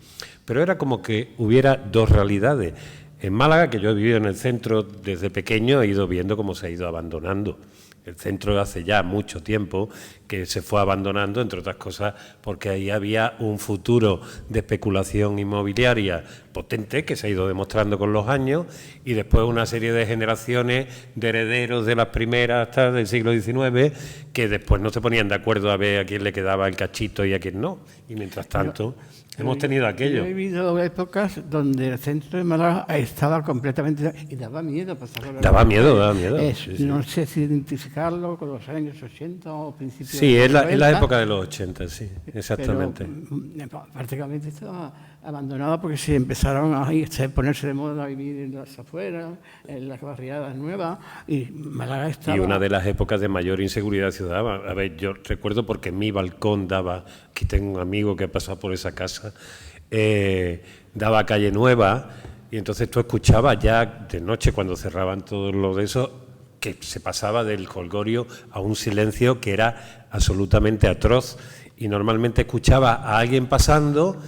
Pero era como que hubiera dos realidades. En Málaga, que yo he vivido en el centro desde pequeño, he ido viendo cómo se ha ido abandonando. El centro hace ya mucho tiempo que se fue abandonando, entre otras cosas, porque ahí había un futuro de especulación inmobiliaria potente que se ha ido demostrando con los años y después una serie de generaciones de herederos de las primeras hasta del siglo XIX que después no se ponían de acuerdo a ver a quién le quedaba el cachito y a quién no. Y mientras tanto... hemos tenido aquello. Yo he vivido épocas donde el centro de Málaga estaba completamente... y daba miedo pasarlo. Daba miedo. Sí. No sé si identificarlo con los años 80 o principios de los 90. Sí, es la época de los 80, sí, exactamente. Pero prácticamente estaba abandonado porque se empezaron a ponerse de moda a vivir en las afueras, en las barriadas nuevas, y Málaga estaba... Y una de las épocas de mayor inseguridad ciudadana. A ver, yo recuerdo porque mi balcón daba... Aquí tengo un amigo que ha pasado por esa casa, daba Calle Nueva, y entonces tú escuchabas ya de noche cuando cerraban todo lo de eso, que se pasaba del jolgorio a un silencio que era absolutamente atroz, y normalmente escuchaba a alguien pasando,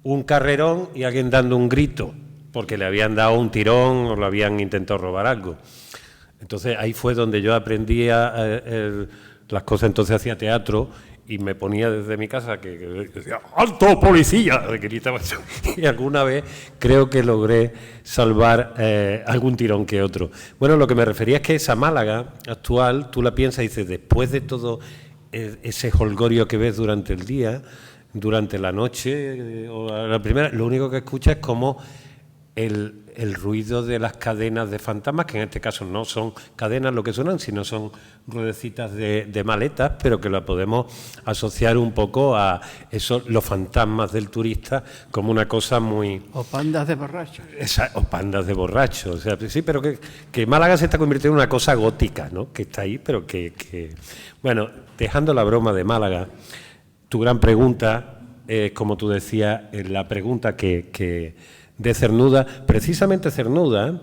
un carrerón y alguien dando un grito, porque le habían dado un tirón o le habían intentado robar algo. Entonces ahí fue donde yo aprendí las cosas. Entonces hacía teatro y me ponía desde mi casa que decía ¡alto, policía! Gritaba eso. Y alguna vez creo que logré salvar algún tirón que otro. Bueno, lo que me refería es que esa Málaga actual, tú la piensas y dices, después de todo ese jolgorio que ves durante el día, durante la noche o a la primera, lo único que escuchas es como el ruido de las cadenas de fantasmas, que en este caso no son cadenas lo que suenan, sino son ruedecitas de maletas, pero que la podemos asociar un poco a eso, los fantasmas del turista, como una cosa muy... O pandas de borrachos. O pandas de borrachos. O sea, sí, pero que Málaga se está convirtiendo en una cosa gótica, ¿no? Que está ahí, pero que... Bueno, dejando la broma de Málaga, tu gran pregunta es, como tú decías, la pregunta de Cernuda. Precisamente Cernuda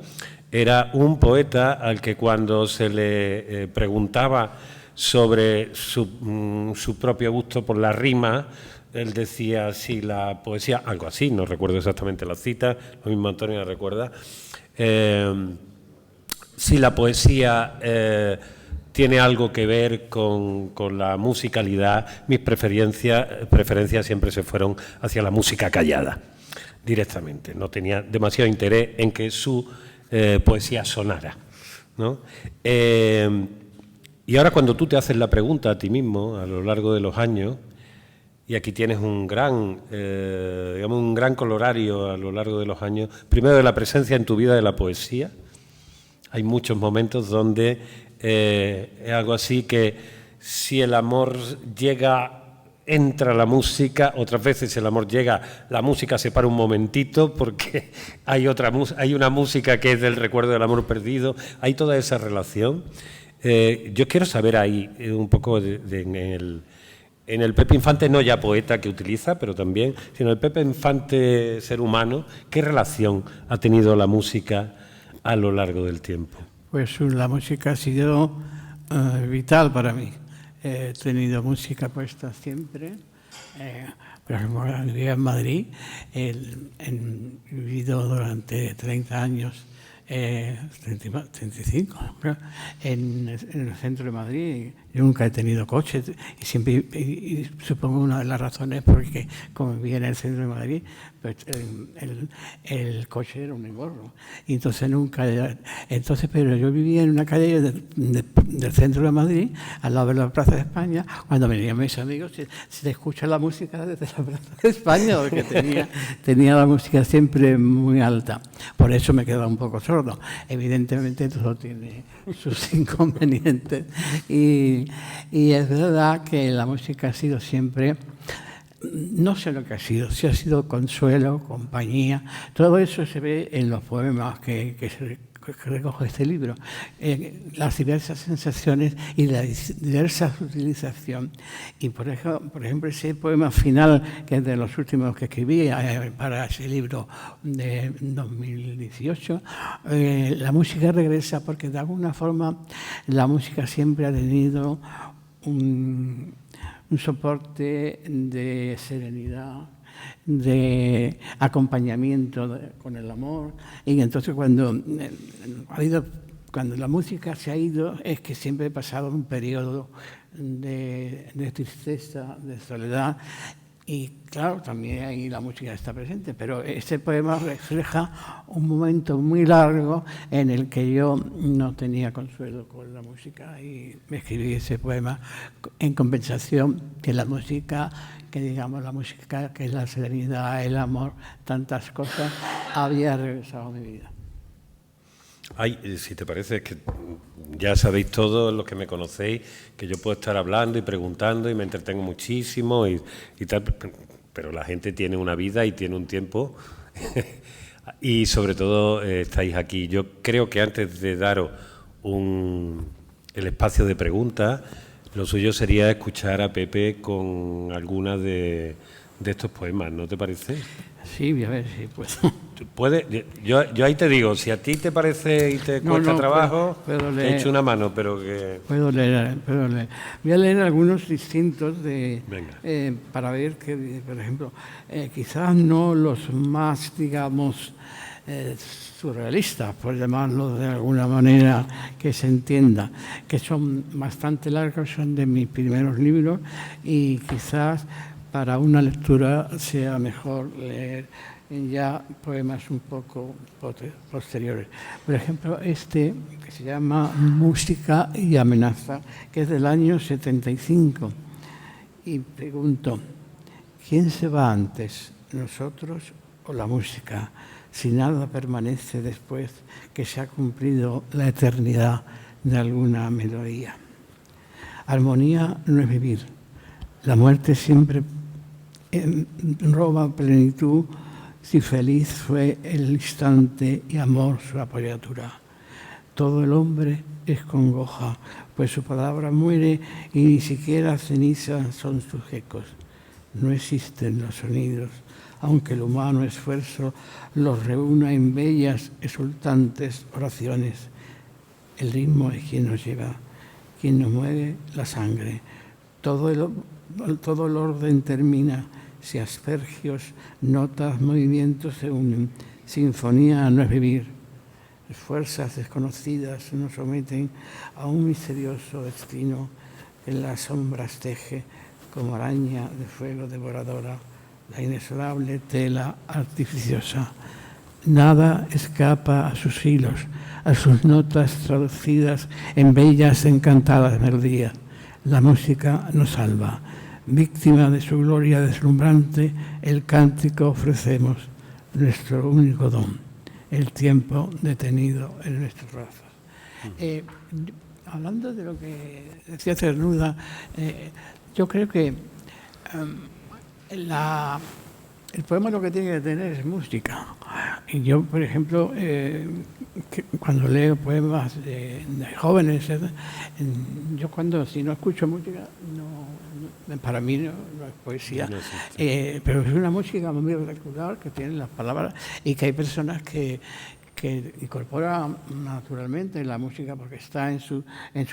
era un poeta al que cuando se le preguntaba sobre su propio gusto por la rima, él decía si la poesía, algo así, no recuerdo exactamente la cita, lo mismo Antonio la recuerda, si la poesía tiene algo que ver con la musicalidad, mis preferencias siempre se fueron hacia la música callada, directamente. No tenía demasiado interés en que su poesía sonara, ¿no? Y ahora cuando tú te haces la pregunta a ti mismo a lo largo de los años, y aquí tienes un gran colorario a lo largo de los años, primero de la presencia en tu vida de la poesía. Hay muchos momentos donde es algo así que si el amor entra la música, otras veces el amor llega, la música se para un momentito porque hay una música que es del recuerdo del amor perdido, hay toda esa relación. Yo quiero saber ahí un poco en el Pepe Infante, no ya poeta que utiliza, pero también, sino el Pepe Infante ser humano, ¿qué relación ha tenido la música a lo largo del tiempo? Pues la música ha sido vital para mí. He tenido música puesta siempre. Por ejemplo, vivía en Madrid, he vivido durante 30 años, 35, en el centro de Madrid. Yo nunca he tenido coche y siempre, y supongo una de las razones porque como vivía en el centro de Madrid, pues el coche era un engorro. Y entonces pero yo vivía en una calle del centro de Madrid, al lado de la Plaza de España. Cuando venían mis amigos, se escucha la música desde la Plaza de España, porque tenía la música siempre muy alta. Por eso me quedaba un poco sordo. Evidentemente todo tiene sus inconvenientes. Y es verdad que la música ha sido siempre, no sé lo que ha sido, si ha sido consuelo, compañía, todo eso se ve en los poemas que recoge este libro, las diversas sensaciones y la diversa utilización. Y por ejemplo, ese poema final, que es de los últimos que escribí para ese libro de 2018, la música regresa porque de alguna forma la música siempre ha tenido un soporte de serenidad, de acompañamiento con el amor. Y entonces cuando la música se ha ido, es que siempre he pasado un periodo de tristeza, de soledad. Y claro, también ahí la música está presente, pero este poema refleja un momento muy largo en el que yo no tenía consuelo con la música y me escribí ese poema en compensación que la música, que es la serenidad, el amor, tantas cosas, había regresado a mi vida. Ay, si te parece, es que ya sabéis todos los que me conocéis que yo puedo estar hablando y preguntando y me entretengo muchísimo y tal, pero la gente tiene una vida y tiene un tiempo y sobre todo estáis aquí. Yo creo que antes de daros el espacio de preguntas, lo suyo sería escuchar a Pepe con alguna de estos poemas, ¿no te parece? Sí, a ver si puedo. Yo ahí te digo, si a ti te parece y te cuesta trabajo, puedo leer, te echo una mano, pero que... Puedo leer. Voy a leer algunos distintos para ver que, por ejemplo, quizás no los más, digamos, surrealistas, por llamarlo de alguna manera que se entienda, que son bastante largos, son de mis primeros libros y quizás para una lectura sea mejor leer ya poemas un poco posteriores. Por ejemplo, este que se llama Música y amenaza, que es del año 75. Y pregunto, ¿quién se va antes, nosotros o la música? Si nada permanece después que se ha cumplido la eternidad de alguna melodía. Armonía no es vivir. La muerte siempre roba plenitud si feliz fue el instante y amor su apoyatura. Todo el hombre es congoja, pues su palabra muere y ni siquiera cenizas son sus ecos. No existen los sonidos, aunque el humano esfuerzo los reúna en bellas, exultantes oraciones. El ritmo es quien nos lleva, quien nos mueve la sangre. Todo el orden termina si aspergios, notas, movimientos se unen. Sinfonía no es vivir. Fuerzas desconocidas nos someten a un misterioso destino que en las sombras teje como araña de fuego devoradora la inexorable tela artificiosa. Nada escapa a sus hilos, a sus notas traducidas en bellas, encantadas melodías. La música nos salva. Víctima de su gloria deslumbrante, el cántico ofrecemos, nuestro único don, el tiempo detenido en nuestros brazos. Hablando de lo que decía Cernuda, yo creo que el poema lo que tiene que tener es música. Y yo, por ejemplo, cuando leo poemas de jóvenes, yo si no escucho música, para mí no es poesía. No pero es una música muy particular que tiene las palabras y que hay personas que incorpora naturalmente la música porque está en su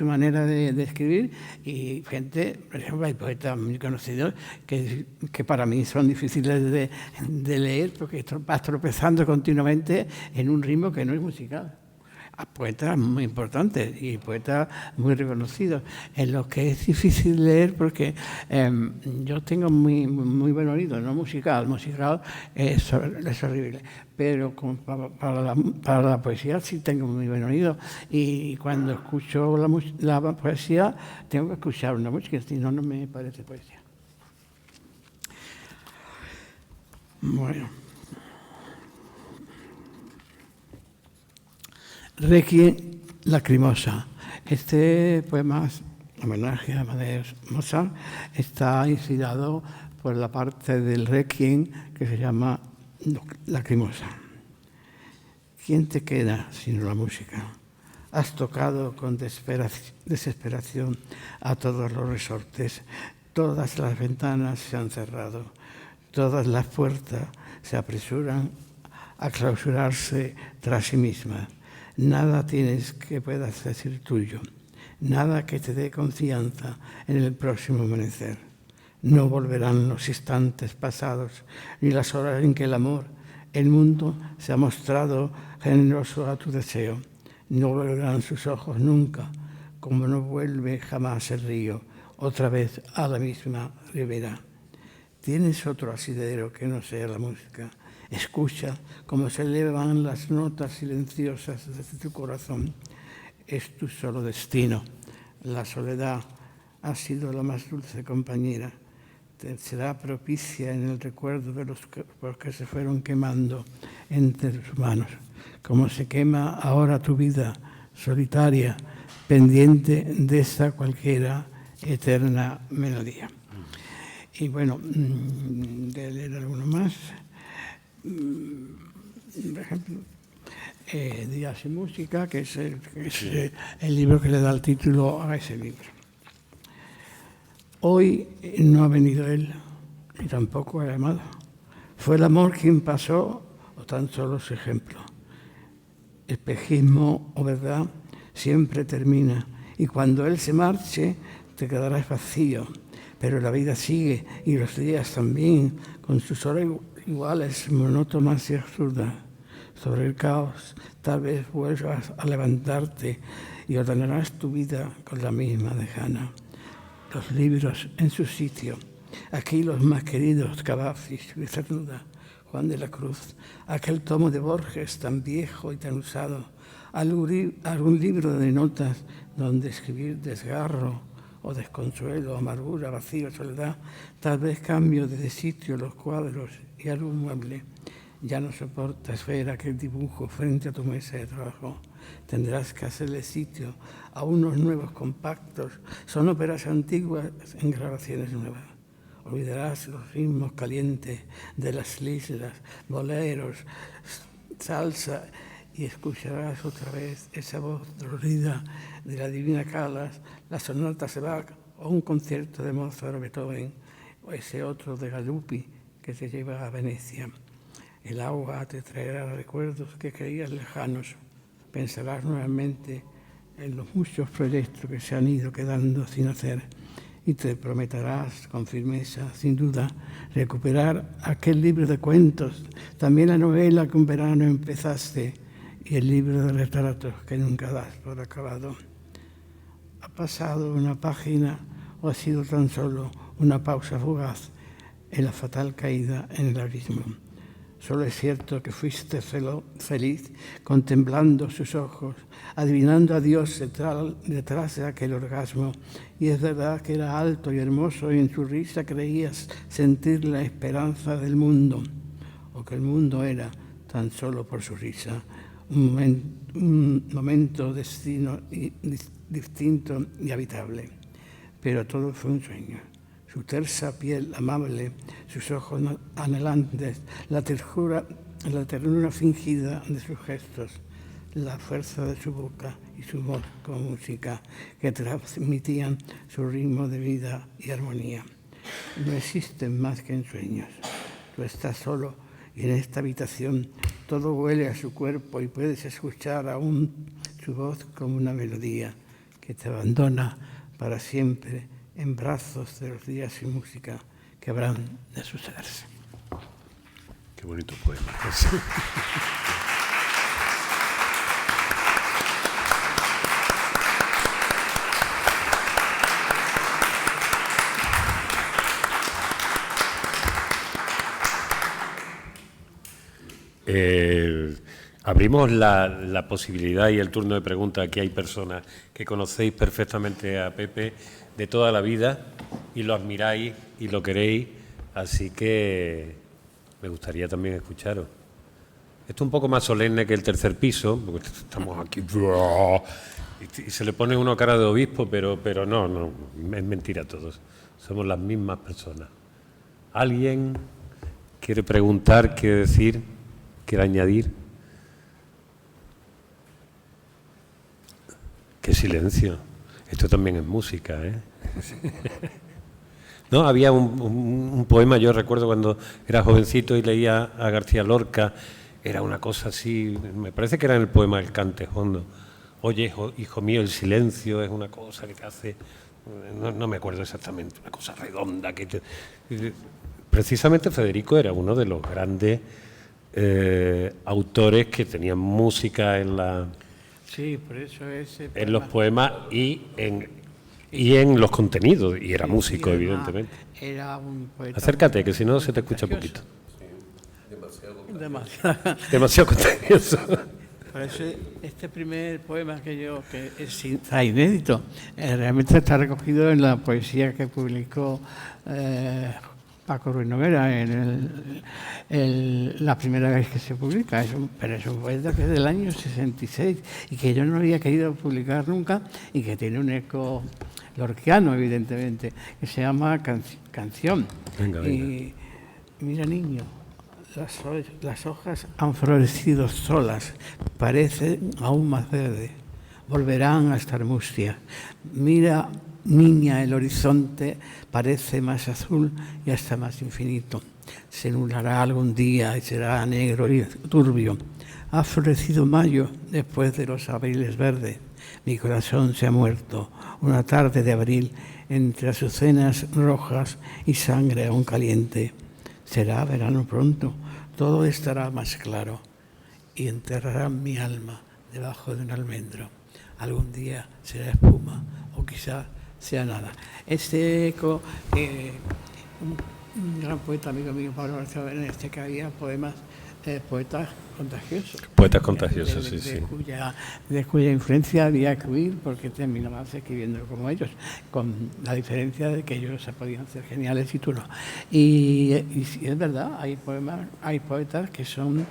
manera de escribir, y gente, por ejemplo, hay poetas muy conocidos que para mí son difíciles de leer porque vas tropezando continuamente en un ritmo que no es musical. Poetas muy importantes y poetas muy reconocidos, en los que es difícil leer porque yo tengo muy buen oído, no musical es horrible, pero para la poesía sí tengo muy buen oído, y cuando escucho la poesía tengo que escuchar una música, si no, no me parece poesía. Bueno. Requiem Lacrimosa. Este poema, homenaje a Amadeus Mozart, está inspirado por la parte del Requiem que se llama Lacrimosa. ¿Quién te queda sino la música? Has tocado con desesperación a todos los resortes. Todas las ventanas se han cerrado. Todas las puertas se apresuran a clausurarse tras sí mismas. Nada tienes que puedas decir tuyo, nada que te dé confianza en el próximo amanecer. No volverán los instantes pasados, ni las horas en que el mundo se ha mostrado generoso a tu deseo. No volverán sus ojos nunca, como no vuelve jamás el río, otra vez a la misma ribera. ¿Tienes otro asidero que no sea la música? Escucha cómo se elevan las notas silenciosas desde tu corazón. Es tu solo destino. La soledad ha sido la más dulce compañera. Te será propicia en el recuerdo de los que se fueron quemando entre tus manos. Como se quema ahora tu vida solitaria, pendiente de esta cualquiera eterna melodía. Y bueno, de leer alguno más. Por ejemplo, Días y Música, que es el libro que le da el título a ese libro. Hoy no ha venido él, y tampoco el amado. Fue el amor quien pasó, o tan solo su ejemplo. Espejismo o verdad siempre termina, y cuando él se marche, te quedarás vacío. Pero la vida sigue, y los días también, con sus horas iguales, monótonas y absurdas. sobre el caos, tal vez vuelvas a levantarte y ordenarás tu vida con la misma dejana. Los libros en su sitio, aquí los más queridos, Cavafis, Cernuda, Juan de la Cruz, aquel tomo de Borges tan viejo y tan usado, algún libro de notas donde escribir desgarro o desconsuelo, amargura, vacío, soledad, tal vez cambio de sitio los cuadros y algún mueble. Ya no soportas ver aquel dibujo frente a tu mesa de trabajo. Tendrás que hacerle sitio a unos nuevos compactos. Son óperas antiguas en grabaciones nuevas. Olvidarás los ritmos calientes de las islas, boleros, salsa, y escucharás otra vez esa voz dolorida de la divina Calas, la sonata de Bach o un concierto de Mozart o Beethoven o ese otro de Galuppi que te lleva a Venecia. El agua te traerá recuerdos que creías lejanos. Pensarás nuevamente en los muchos proyectos que se han ido quedando sin hacer y te prometerás con firmeza, sin duda, recuperar aquel libro de cuentos, también la novela que un verano empezaste y el libro de retratos que nunca das por acabado. ¿Ha pasado una página o ha sido tan solo una pausa fugaz en la fatal caída en el abismo? Solo es cierto que fuiste feliz contemplando sus ojos, adivinando a Dios detrás de aquel orgasmo. Y es verdad que era alto y hermoso y en su risa creías sentir la esperanza del mundo, o que el mundo era, tan solo por su risa, un momento destino distinto y habitable. Pero todo fue un sueño. Su tersa piel amable, sus ojos anhelantes, la ternura fingida de sus gestos, la fuerza de su boca y su voz como música que transmitían su ritmo de vida y armonía. No existen más que en sueños. Tú estás solo y en esta habitación todo huele a su cuerpo y puedes escuchar aún su voz como una melodía que te abandona para siempre en brazos de los días sin música que habrán de sucederse. Qué bonito poema. Abrimos la posibilidad y el turno de preguntas. Aquí hay personas que conocéis perfectamente a Pepe de toda la vida y lo admiráis y lo queréis, así que me gustaría también escucharos. Esto es un poco más solemne que el tercer piso, porque estamos aquí y se le pone uno cara de obispo, pero no, es mentira todos. Somos las mismas personas. ¿Alguien quiere preguntar, quiere decir, quiere añadir? ¡Qué silencio! Esto también es música, ¿eh? No, había un poema, yo recuerdo cuando era jovencito y leía a García Lorca, era una cosa así, me parece que era en el poema El Cantejondo. Oye, hijo mío, el silencio es una cosa que te hace, no me acuerdo exactamente, una cosa redonda. Precisamente Federico era uno de los grandes autores que tenían música en la... Sí, por eso ese en los poemas y en los contenidos, y era músico, evidentemente. Era un poeta. Acércate, que si no se te escucha poquito. Demasiado contagioso. Por eso este primer poema que está inédito, realmente está recogido en la poesía que publicó Paco Ruiz Noguera la primera vez que se publica, pero es un poeta que es del año 66 y que yo no había querido publicar nunca y que tiene un eco lorquiano, evidentemente, que se llama Canción. Venga. Y mira, niño, las hojas han florecido solas, parecen aún más verdes, volverán a estar mustias. Mira, niña, el horizonte parece más azul y hasta más infinito. Se nublará algún día y será negro y turbio. Ha florecido mayo después de los abriles verdes. Mi corazón se ha muerto una tarde de abril entre azucenas rojas y sangre aún caliente. Será verano pronto, todo estará más claro. y enterrarán mi alma debajo de un almendro. Algún día será espuma o quizás sea nada. Este eco, un gran poeta amigo mío, Pablo García Benes, que había poemas, poetas contagiosos. Poetas contagiosos, sí. De cuya influencia había que huir porque terminabas escribiendo como ellos, con la diferencia de que ellos se podían ser geniales y tú no. Y es verdad, hay poetas que son,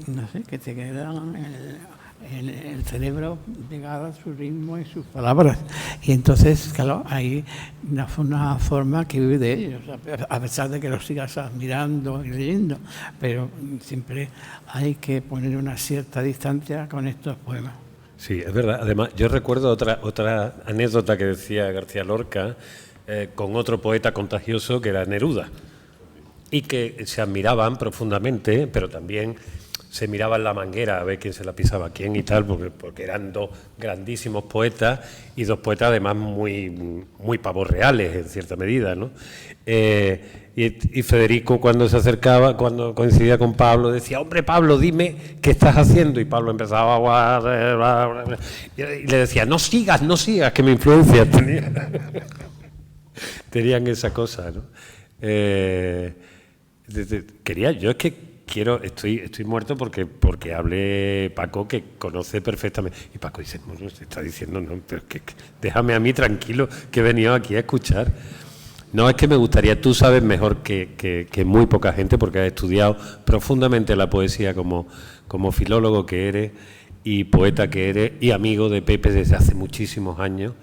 no sé, que te quedan en el cerebro pegado a su ritmo y sus palabras. Y entonces, claro, hay una forma que vive de ellos, a pesar de que los sigas admirando y leyendo, pero siempre hay que poner una cierta distancia con estos poemas. Sí, es verdad. Además, yo recuerdo otra anécdota que decía García Lorca con otro poeta contagioso que era Neruda, y que se admiraban profundamente, pero también se miraban la manguera a ver quién se la pisaba a quién y tal, porque eran dos grandísimos poetas y dos poetas además muy pavos reales en cierta medida, ¿no? Y Federico, cuando se acercaba, cuando coincidía con Pablo, decía: hombre, Pablo, dime qué estás haciendo. Y Pablo empezaba y le decía: no sigas, que me influencias. Tenían esa cosa, ¿no? Estoy muerto porque hable Paco, que conoce perfectamente. Y Paco dice: no, se está diciendo, no, pero que déjame a mí tranquilo, que he venido aquí a escuchar. No, es que me gustaría, tú sabes mejor que muy poca gente, porque has estudiado profundamente la poesía como filólogo que eres, y poeta que eres, y amigo de Pepe desde hace muchísimos años.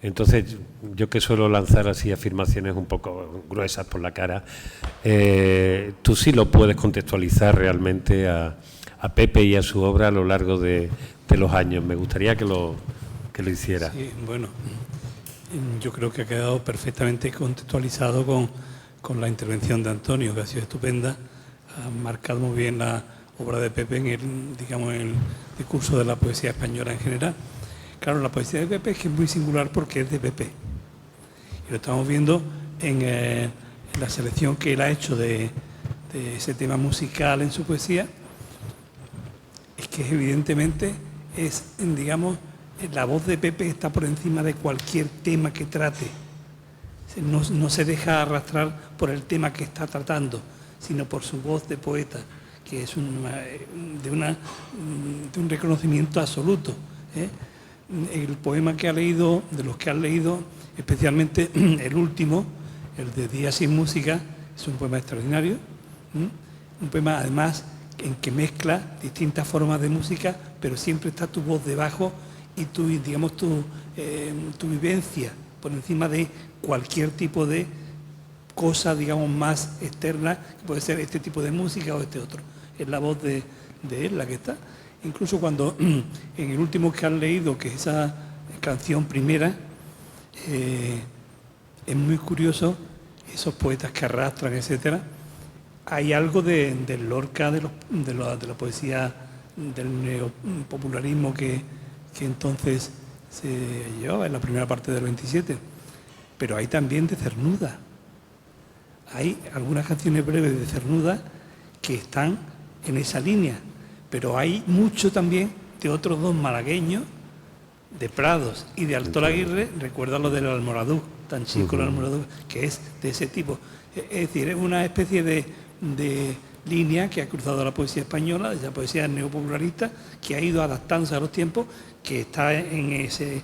Entonces, yo que suelo lanzar así afirmaciones un poco gruesas por la cara, tú sí lo puedes contextualizar realmente a Pepe y a su obra a lo largo de los años. Me gustaría que lo hiciera. Sí, bueno, yo creo que ha quedado perfectamente contextualizado con la intervención de Antonio, que ha sido estupenda. Ha marcado muy bien la obra de Pepe en el discurso de la poesía española en general. Claro, la poesía de Pepe es que es muy singular porque es de Pepe. Y lo estamos viendo en la selección que él ha hecho de ese tema musical en su poesía. Es que evidentemente la voz de Pepe está por encima de cualquier tema que trate. No se deja arrastrar por el tema que está tratando, sino por su voz de poeta, que es de un reconocimiento absoluto, ¿eh? El poema que ha leído, de los que han leído, especialmente el último, el de Días sin música, es un poema extraordinario, un poema además en que mezcla distintas formas de música, pero siempre está tu voz debajo y tu vivencia por encima de cualquier tipo de cosa, digamos, más externa, que puede ser este tipo de música o este otro. Es la voz de él la que está. Incluso cuando en el último que han leído, que es esa canción primera, es muy curioso, esos poetas que arrastran, etcétera. Hay algo del Lorca, de la poesía del neopopularismo que entonces se llevaba en la primera parte del 27, pero hay también de Cernuda. Hay algunas canciones breves de Cernuda que están en esa línea, pero hay mucho también de otros dos malagueños, de Prados y de Altor Aguirre. Recuerda lo del Almoradú, tan chico el Almoradú, que es de ese tipo. Es decir, es una especie de línea que ha cruzado la poesía española, esa poesía neopopularista, que ha ido adaptándose a los tiempos, que está en esos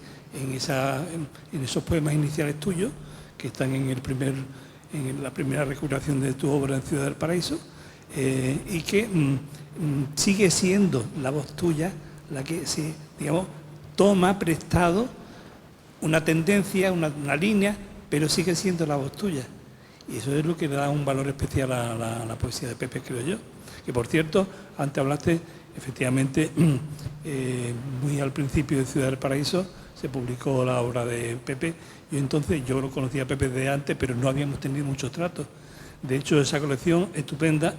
poemas iniciales tuyos, que están en la primera recuperación de tu obra en Ciudad del Paraíso, y que sigue siendo la voz tuya la que se, digamos, toma prestado una tendencia, una línea, pero sigue siendo la voz tuya. Y eso es lo que le da un valor especial a la poesía de Pepe, creo yo. Que, por cierto, antes hablaste, efectivamente, muy al principio de Ciudad del Paraíso se publicó la obra de Pepe. Y entonces yo lo conocía a Pepe de antes, pero no habíamos tenido muchos tratos. De hecho, esa colección estupenda,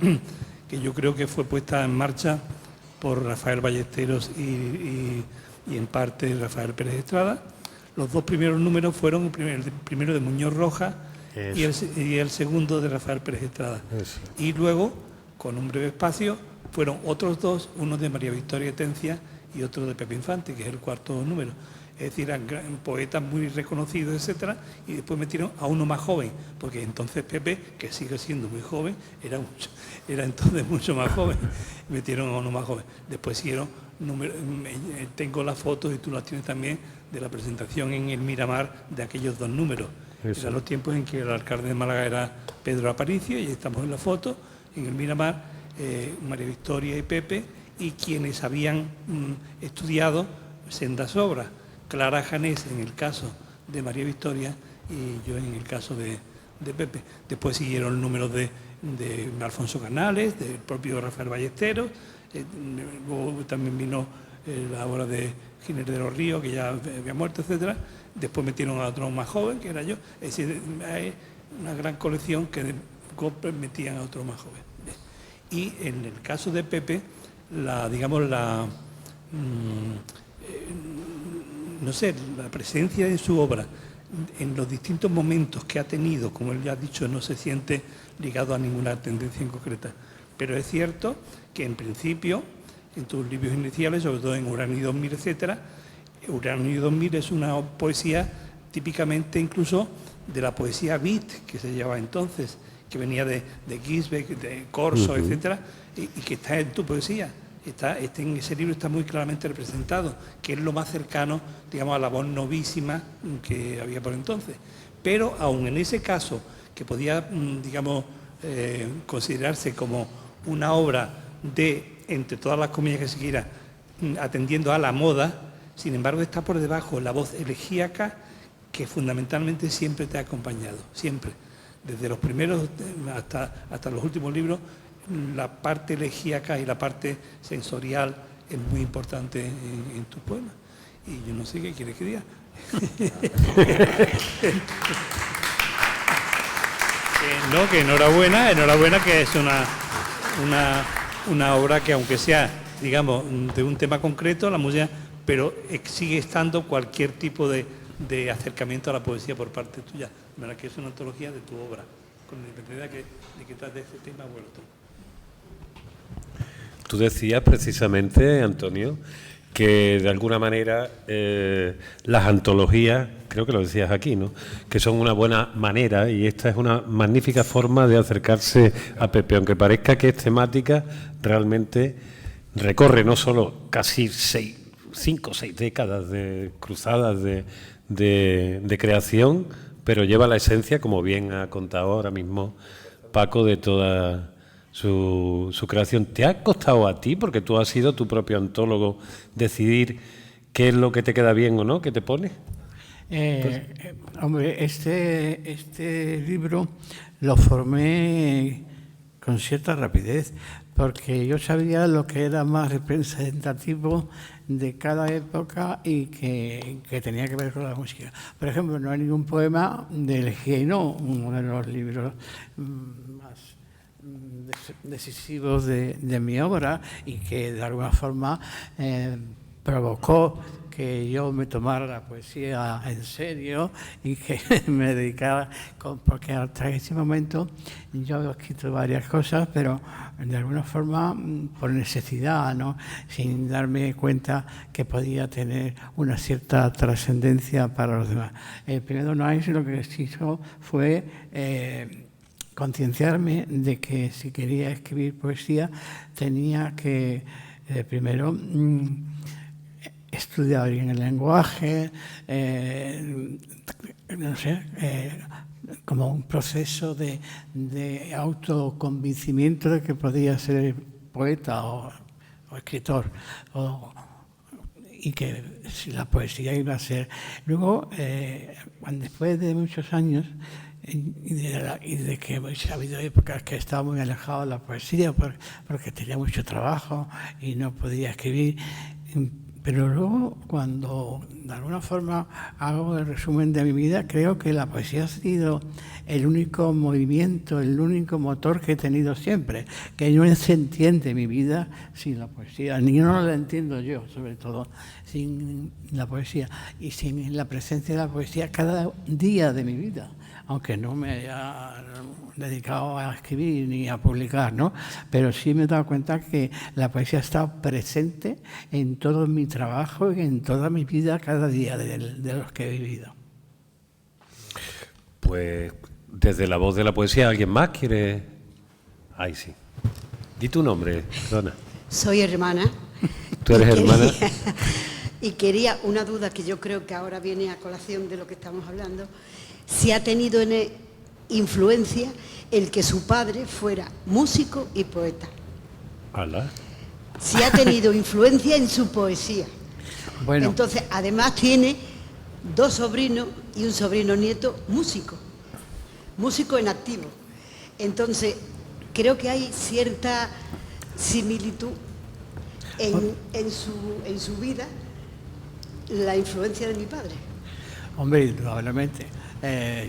que yo creo que fue puesta en marcha por Rafael Ballesteros y en parte Rafael Pérez Estrada. Los dos primeros números fueron el primero de Muñoz Rojas y el segundo de Rafael Pérez Estrada. Eso. Y luego, con un breve espacio, fueron otros dos, uno de María Victoria Etencia y otro de Pepe Infante, que es el cuarto número. Es decir, eran poetas muy reconocidos, etcétera, y después metieron a uno más joven, porque entonces Pepe, que sigue siendo muy joven, era entonces mucho más joven, metieron a uno más joven. Después siguieron, tengo las fotos, y tú las tienes también, de la presentación en el Miramar de aquellos dos números. Eran los tiempos en que el alcalde de Málaga era Pedro Aparicio, y estamos en la foto, en el Miramar, María Victoria y Pepe, y quienes habían estudiado sendas obras. Clara Janés en el caso de María Victoria y yo en el caso de Pepe. Después siguieron números de Alfonso Canales, del propio Rafael Ballesteros, luego también vino la obra de Ginés de los Ríos, que ya había muerto, etcétera. Después metieron a otro más joven, que era yo. Es decir, hay una gran colección que metían a otro más joven. Y en el caso de Pepe, la presencia de su obra en los distintos momentos que ha tenido, como él ya ha dicho, no se siente ligado a ninguna tendencia en concreta. Pero es cierto que en principio, en tus libros iniciales, sobre todo en Uranio y 2000, etcétera, Uranio y 2000 es una poesía típicamente incluso de la poesía beat, que se llevaba entonces, que venía de Gisbeck, de Corso, etcétera, y que está en tu poesía. En ese libro está muy claramente representado, que es lo más cercano, digamos, a la voz novísima que había por entonces. Pero aun en ese caso, que podía, digamos, considerarse como una obra de, entre todas las comillas que se quiera, atendiendo a la moda, sin embargo está por debajo la voz elegíaca que fundamentalmente siempre te ha acompañado, siempre. Desde los primeros hasta los últimos libros, la parte elegíaca y la parte sensorial es muy importante en tus poemas. Y yo no sé qué quieres que diga. No, que enhorabuena, que es una obra que, aunque sea, digamos, de un tema concreto, la música, pero sigue estando cualquier tipo de acercamiento a la poesía por parte tuya. De manera que es una antología de tu obra, con la independencia de que trate este tema o el otro. Tú decías precisamente, Antonio, que de alguna manera las antologías, creo que lo decías aquí, ¿no?, que son una buena manera, y esta es una magnífica forma de acercarse a Pepe, aunque parezca que es temática, realmente recorre no solo casi 5 o 6 décadas de cruzadas de creación, pero lleva la esencia, como bien ha contado ahora mismo Paco, de toda su creación. ¿Te ha costado a ti, porque tú has sido tu propio antólogo, decidir qué es lo que te queda bien o no, qué te pone? Hombre, este libro lo formé con cierta rapidez, porque yo sabía lo que era más representativo de cada época y que tenía que ver con la música. Por ejemplo, no hay ningún poema de Elegía y No, uno de los libros más decisivos de mi obra, y que de alguna forma provocó que yo me tomara la poesía en serio y que me dedicara, porque hasta ese momento yo he escrito varias cosas, pero de alguna forma por necesidad, ¿no?, sin darme cuenta que podía tener una cierta trascendencia para los demás. El primer Noais lo que hizo fue concienciarme de que si quería escribir poesía tenía que primero estudiar bien el lenguaje, como un proceso de autoconvencimiento de que podía ser poeta o escritor, y que si la poesía iba a ser. Luego, después de muchos años, y de que ha habido épocas que estaba muy alejado de la poesía porque tenía mucho trabajo y no podía escribir, pero luego, cuando de alguna forma hago el resumen de mi vida, creo que la poesía ha sido el único movimiento, el único motor que he tenido siempre, que no se entiende mi vida sin la poesía, ni no la entiendo yo, sobre todo, sin la poesía, y sin la presencia de la poesía cada día de mi vida. aunque no me haya dedicado a escribir ni a publicar, ¿no? Pero sí me he dado cuenta que la poesía está presente en todo mi trabajo y en toda mi vida, cada día de los que he vivido. Pues desde la voz de la poesía, ¿alguien más quiere? Ay, sí. Di tu nombre, Dona. Soy hermana. ¿Tú eres hermana? Y quería una duda que yo creo que ahora viene a colación de lo que estamos hablando. Si ha tenido influencia el que su padre fuera músico y poeta. ¿Ala? Si ha tenido influencia en su poesía. Bueno. Entonces, además tiene 2 sobrinos y un sobrino nieto músico en activo. Entonces, creo que hay cierta similitud en su vida, la influencia de mi padre. Hombre, indudablemente.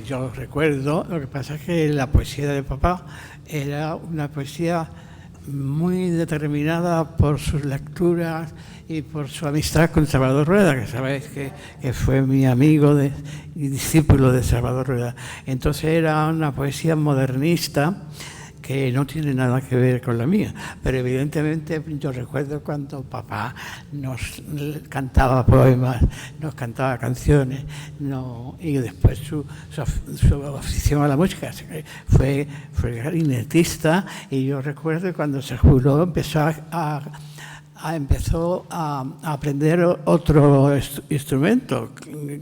Yo recuerdo, lo que pasa es que la poesía de papá era una poesía muy determinada por sus lecturas y por su amistad con Salvador Rueda, que sabéis que fue mi amigo y discípulo de Salvador Rueda. Entonces era una poesía modernista que no tiene nada que ver con la mía, pero evidentemente yo recuerdo cuando papá nos cantaba poemas, nos cantaba canciones, y después su afición a la música fue clarinetista, y yo recuerdo cuando se jubiló empezó a aprender otro instrumento,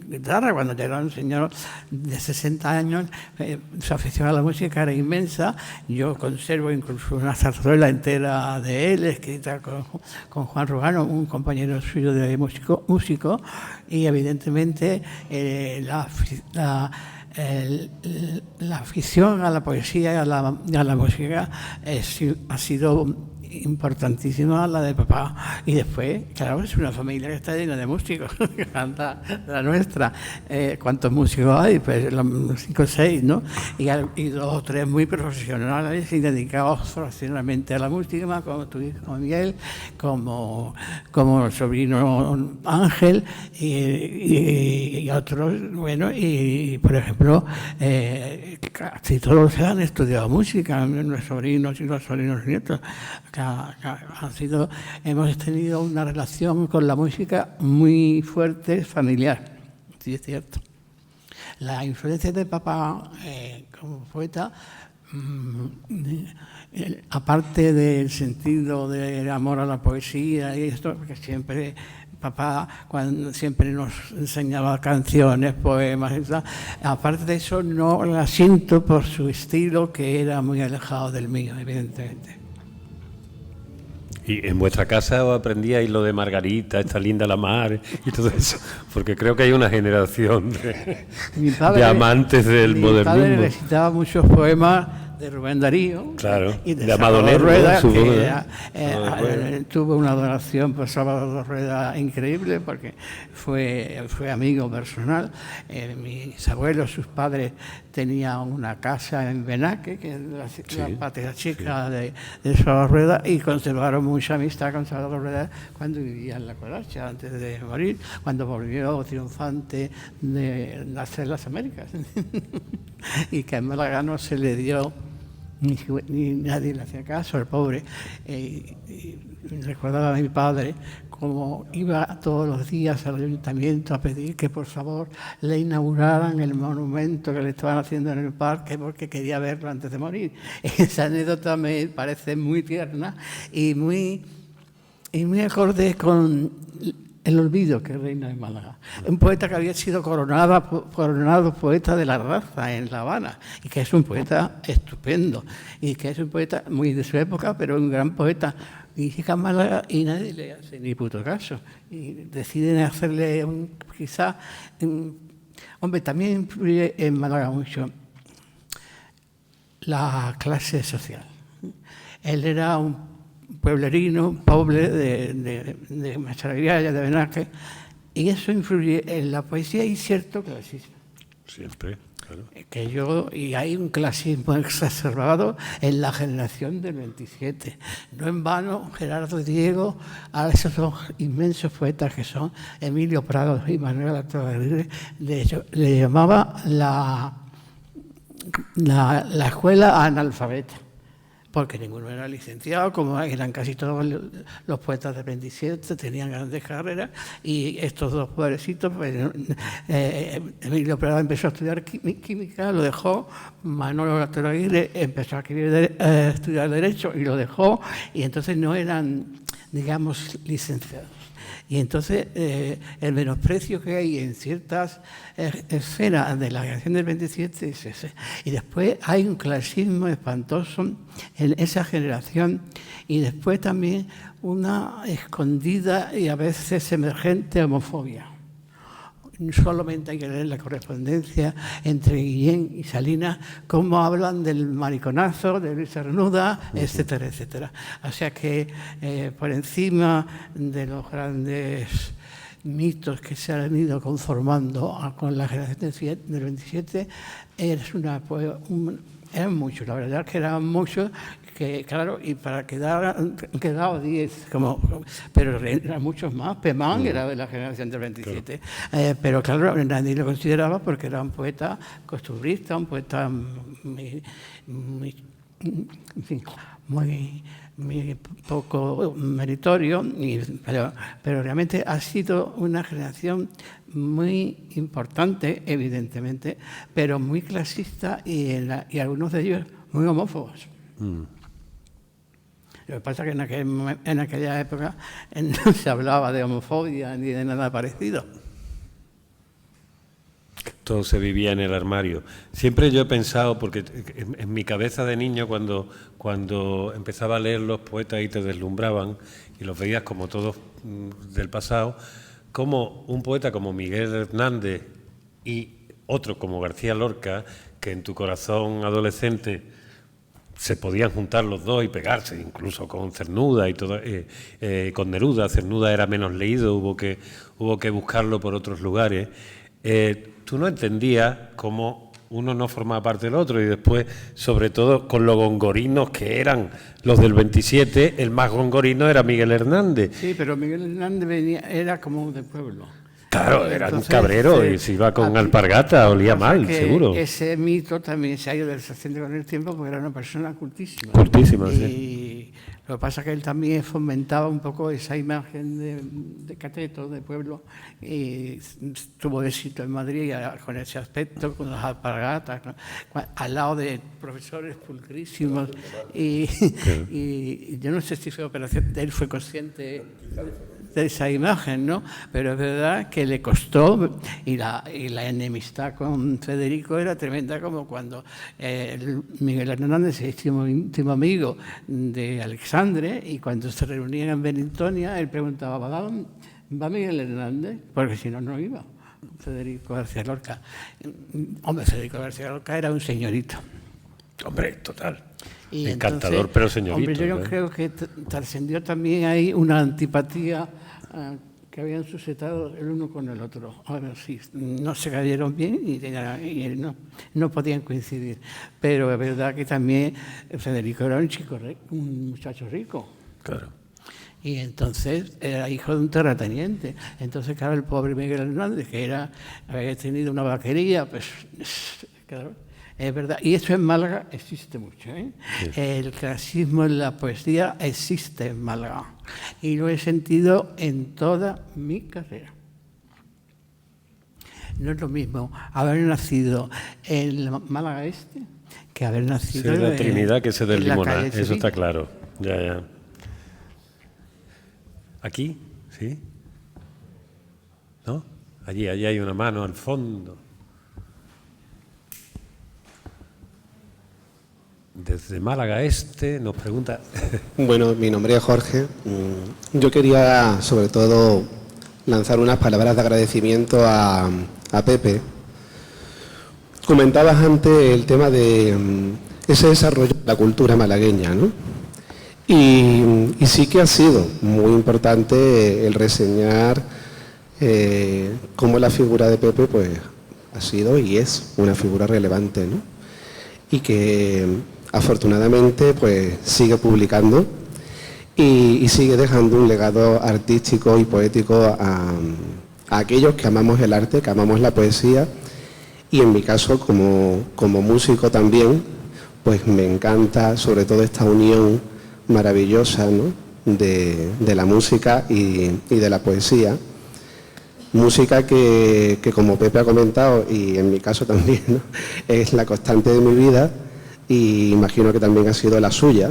guitarra. Cuando ya era un señor de 60 años, su afición a la música era inmensa. Yo conservo incluso una zarzuela entera de él, escrita con Juan Rugano, un compañero suyo de músico, y evidentemente la afición a la poesía y a la música ha sido importantísima, la de papá. Y después, claro, es una familia que está llena de músicos, la nuestra. ¿Cuántos músicos hay? Pues 5 o 6, ¿no? Y 2 o 3 muy profesionales y dedicados profesionalmente a la música, como tu hijo Miguel, como el sobrino Ángel y otros. Bueno, y por ejemplo, casi todos han estudiado música, los sobrinos y los sobrinos nietos. Hemos tenido una relación con la música muy fuerte, familiar, sí es cierto. La influencia de papá como poeta, aparte del sentido del amor a la poesía y esto, porque siempre papá siempre nos enseñaba canciones, poemas y tal. Aparte de eso, no la siento por su estilo, que era muy alejado del mío, evidentemente. ¿Y en vuestra casa os aprendíais lo de Margarita, está linda la mar y todo eso? Porque creo que hay una generación de amantes del modernismo. Mi padre recitaba muchos poemas de Rubén Darío, claro, y de Amadonero Rueda, tuvo una adoración por Salvador Rueda increíble, porque fue amigo personal. Mis abuelos, sus padres, tenían una casa en Benaque, que es la patria chica de Salvador Rueda, y conservaron mucha amistad con Salvador Rueda cuando vivía en La Coracha, antes de morir, cuando volvió triunfante de hacer las Américas. Y que en Málaga no se le dio, ni nadie le hacía caso, el pobre. Y recordaba a mi padre cómo iba todos los días al ayuntamiento a pedir que por favor le inauguraran el monumento que le estaban haciendo en el parque, porque quería verlo antes de morir. Esa anécdota me parece muy tierna y muy acorde con el olvido que reina en Málaga. Un poeta que había sido coronado poeta de la raza en La Habana, y que es un poeta estupendo, y que es un poeta muy de su época, pero un gran poeta. Y llega a Málaga y nadie le hace ni puto caso. Y deciden hacerle quizá... Hombre, también influye en Málaga mucho la clase social. Él era un pueblerino, pobre de Macharabiaya, de Benaque, y eso influye en la poesía y cierto clasismo. Siempre, claro. Y hay un clasismo exacerbado en la generación del 27. No en vano, Gerardo Diego, a esos dos inmensos poetas que son Emilio Prado y Manuel Alto Aguirre, le llamaba la escuela analfabeta, porque ninguno era licenciado, como eran casi todos los poetas de 27, tenían grandes carreras, y estos dos pobrecitos, pues, Emilio Prado empezó a estudiar química, lo dejó, Manolo Latero Aguirre empezó a estudiar Derecho y lo dejó, y entonces no eran, digamos, licenciados. Y entonces el menosprecio que hay en ciertas esferas de la generación del 27 es ese. Y después hay un clasismo espantoso en esa generación, y después también una escondida y a veces emergente homofobia. Solamente hay que leer la correspondencia entre Guillén y Salinas, cómo hablan del mariconazo, de Luis Cernuda, etcétera, etcétera. O sea que por encima de los grandes mitos que se han ido conformando con la generación del 27, eran muchos, la verdad es que eran muchos, que claro, y para quedar, han quedado 10, pero eran muchos más. Pemán era de la generación del 27, claro. Pero claro, nadie lo consideraba porque era un poeta costumbrista, un poeta muy poco meritorio, pero realmente ha sido una generación muy importante, evidentemente, pero muy clasista y algunos de ellos muy homófobos. Lo que pasa es que en aquella época no se hablaba de homofobia ni de nada parecido. Todo se vivía en el armario. Siempre yo he pensado, porque en mi cabeza de niño, cuando empezaba a leer los poetas y te deslumbraban, y los veías como todos del pasado, como un poeta como Miguel Hernández y otro como García Lorca, que en tu corazón adolescente se podían juntar los dos y pegarse, incluso con Cernuda y todo, con Neruda. Cernuda era menos leído, hubo que buscarlo por otros lugares. Tú no entendías cómo uno no formaba parte del otro, y después, sobre todo con los gongorinos que eran los del 27, el más gongorino era Miguel Hernández. Sí, pero Miguel Hernández era como de pueblo. Claro, era un cabrero y se iba con alpargata, olía mal, seguro. Ese mito también se ha ido deshaciendo con el tiempo porque era una persona cultísima. Cultísima, y sí. Lo que pasa es que él también fomentaba un poco esa imagen de cateto, de pueblo, y tuvo éxito en Madrid con ese aspecto, con las alpargatas, ¿no? Al lado de profesores pulcrísimos. Y yo no sé si fue operación, él fue consciente de esa imagen, ¿no? Pero es verdad que le costó, y la enemistad con Federico era tremenda, como cuando Miguel Hernández se hizo íntimo amigo de Alexandre, y cuando se reunían en Benitonia, él preguntaba, ¿va Miguel Hernández? Porque si no, no iba Federico García Lorca. Hombre, Federico García Lorca era un señorito. Hombre, total. Y encantador, entonces, pero señorito. Hombre, yo creo que trascendió también ahí una antipatía que habían suscitado el uno con el otro. Ahora sí, no se cayeron bien y no podían coincidir. Pero es verdad que también Federico era un muchacho rico. Claro. Y entonces era hijo de un terrateniente. Entonces, claro, el pobre Miguel Hernández, que había tenido una vaquería, pues, claro. Es verdad, y eso en Málaga existe mucho, ¿eh? Sí. El clasismo en la poesía existe en Málaga, y lo he sentido en toda mi carrera. No es lo mismo haber nacido en Málaga Este que haber nacido en la Trinidad, que se del Limonar, eso está claro. Ya. ¿Aquí? ¿Sí? ¿No? Allí hay una mano al fondo. Desde Málaga Este nos pregunta... Bueno, mi nombre es Jorge. Yo quería, sobre todo, lanzar unas palabras de agradecimiento a Pepe. Comentabas antes el tema de ese desarrollo de la cultura malagueña, ¿no? Y sí que ha sido muy importante el reseñar cómo la figura de Pepe pues, ha sido y es una figura relevante, ¿no? Y que afortunadamente pues sigue publicando y sigue dejando un legado artístico y poético a aquellos que amamos el arte, que amamos la poesía Y en mi caso, como músico también, pues me encanta sobre todo esta unión maravillosa, ¿no?, de la música y de la poesía. Música que como Pepe ha comentado, y en mi caso también, ¿no?, es la constante de mi vida, y imagino que también ha sido la suya,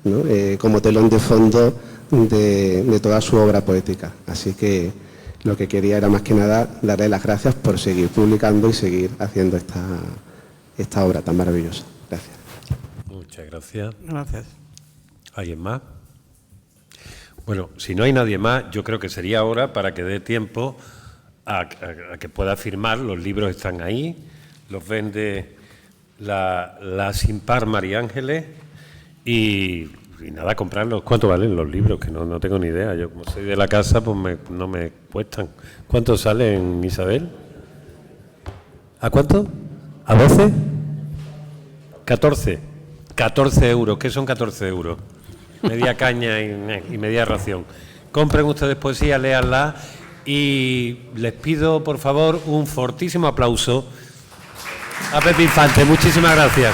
¿no?, como telón de fondo de toda su obra poética. Así que lo que quería era más que nada darle las gracias por seguir publicando y seguir haciendo esta obra tan maravillosa. Gracias. Muchas gracias. Gracias. ¿Alguien más? Bueno, si no hay nadie más, yo creo que sería hora para que dé tiempo a que pueda firmar. Los libros están ahí, los vende la Sin Par María Ángeles y nada, comprarlos. ¿Cuánto valen los libros? Que no tengo ni idea. Yo, como soy de la casa, pues no me cuestan. ¿Cuánto salen, Isabel? ¿A cuánto? ¿A 12? 14. 14 euros. ¿Qué son 14 euros? Media caña y media ración. Compren ustedes poesía, léanla y les pido, por favor, un fortísimo aplauso a Pepe Infante. Muchísimas gracias.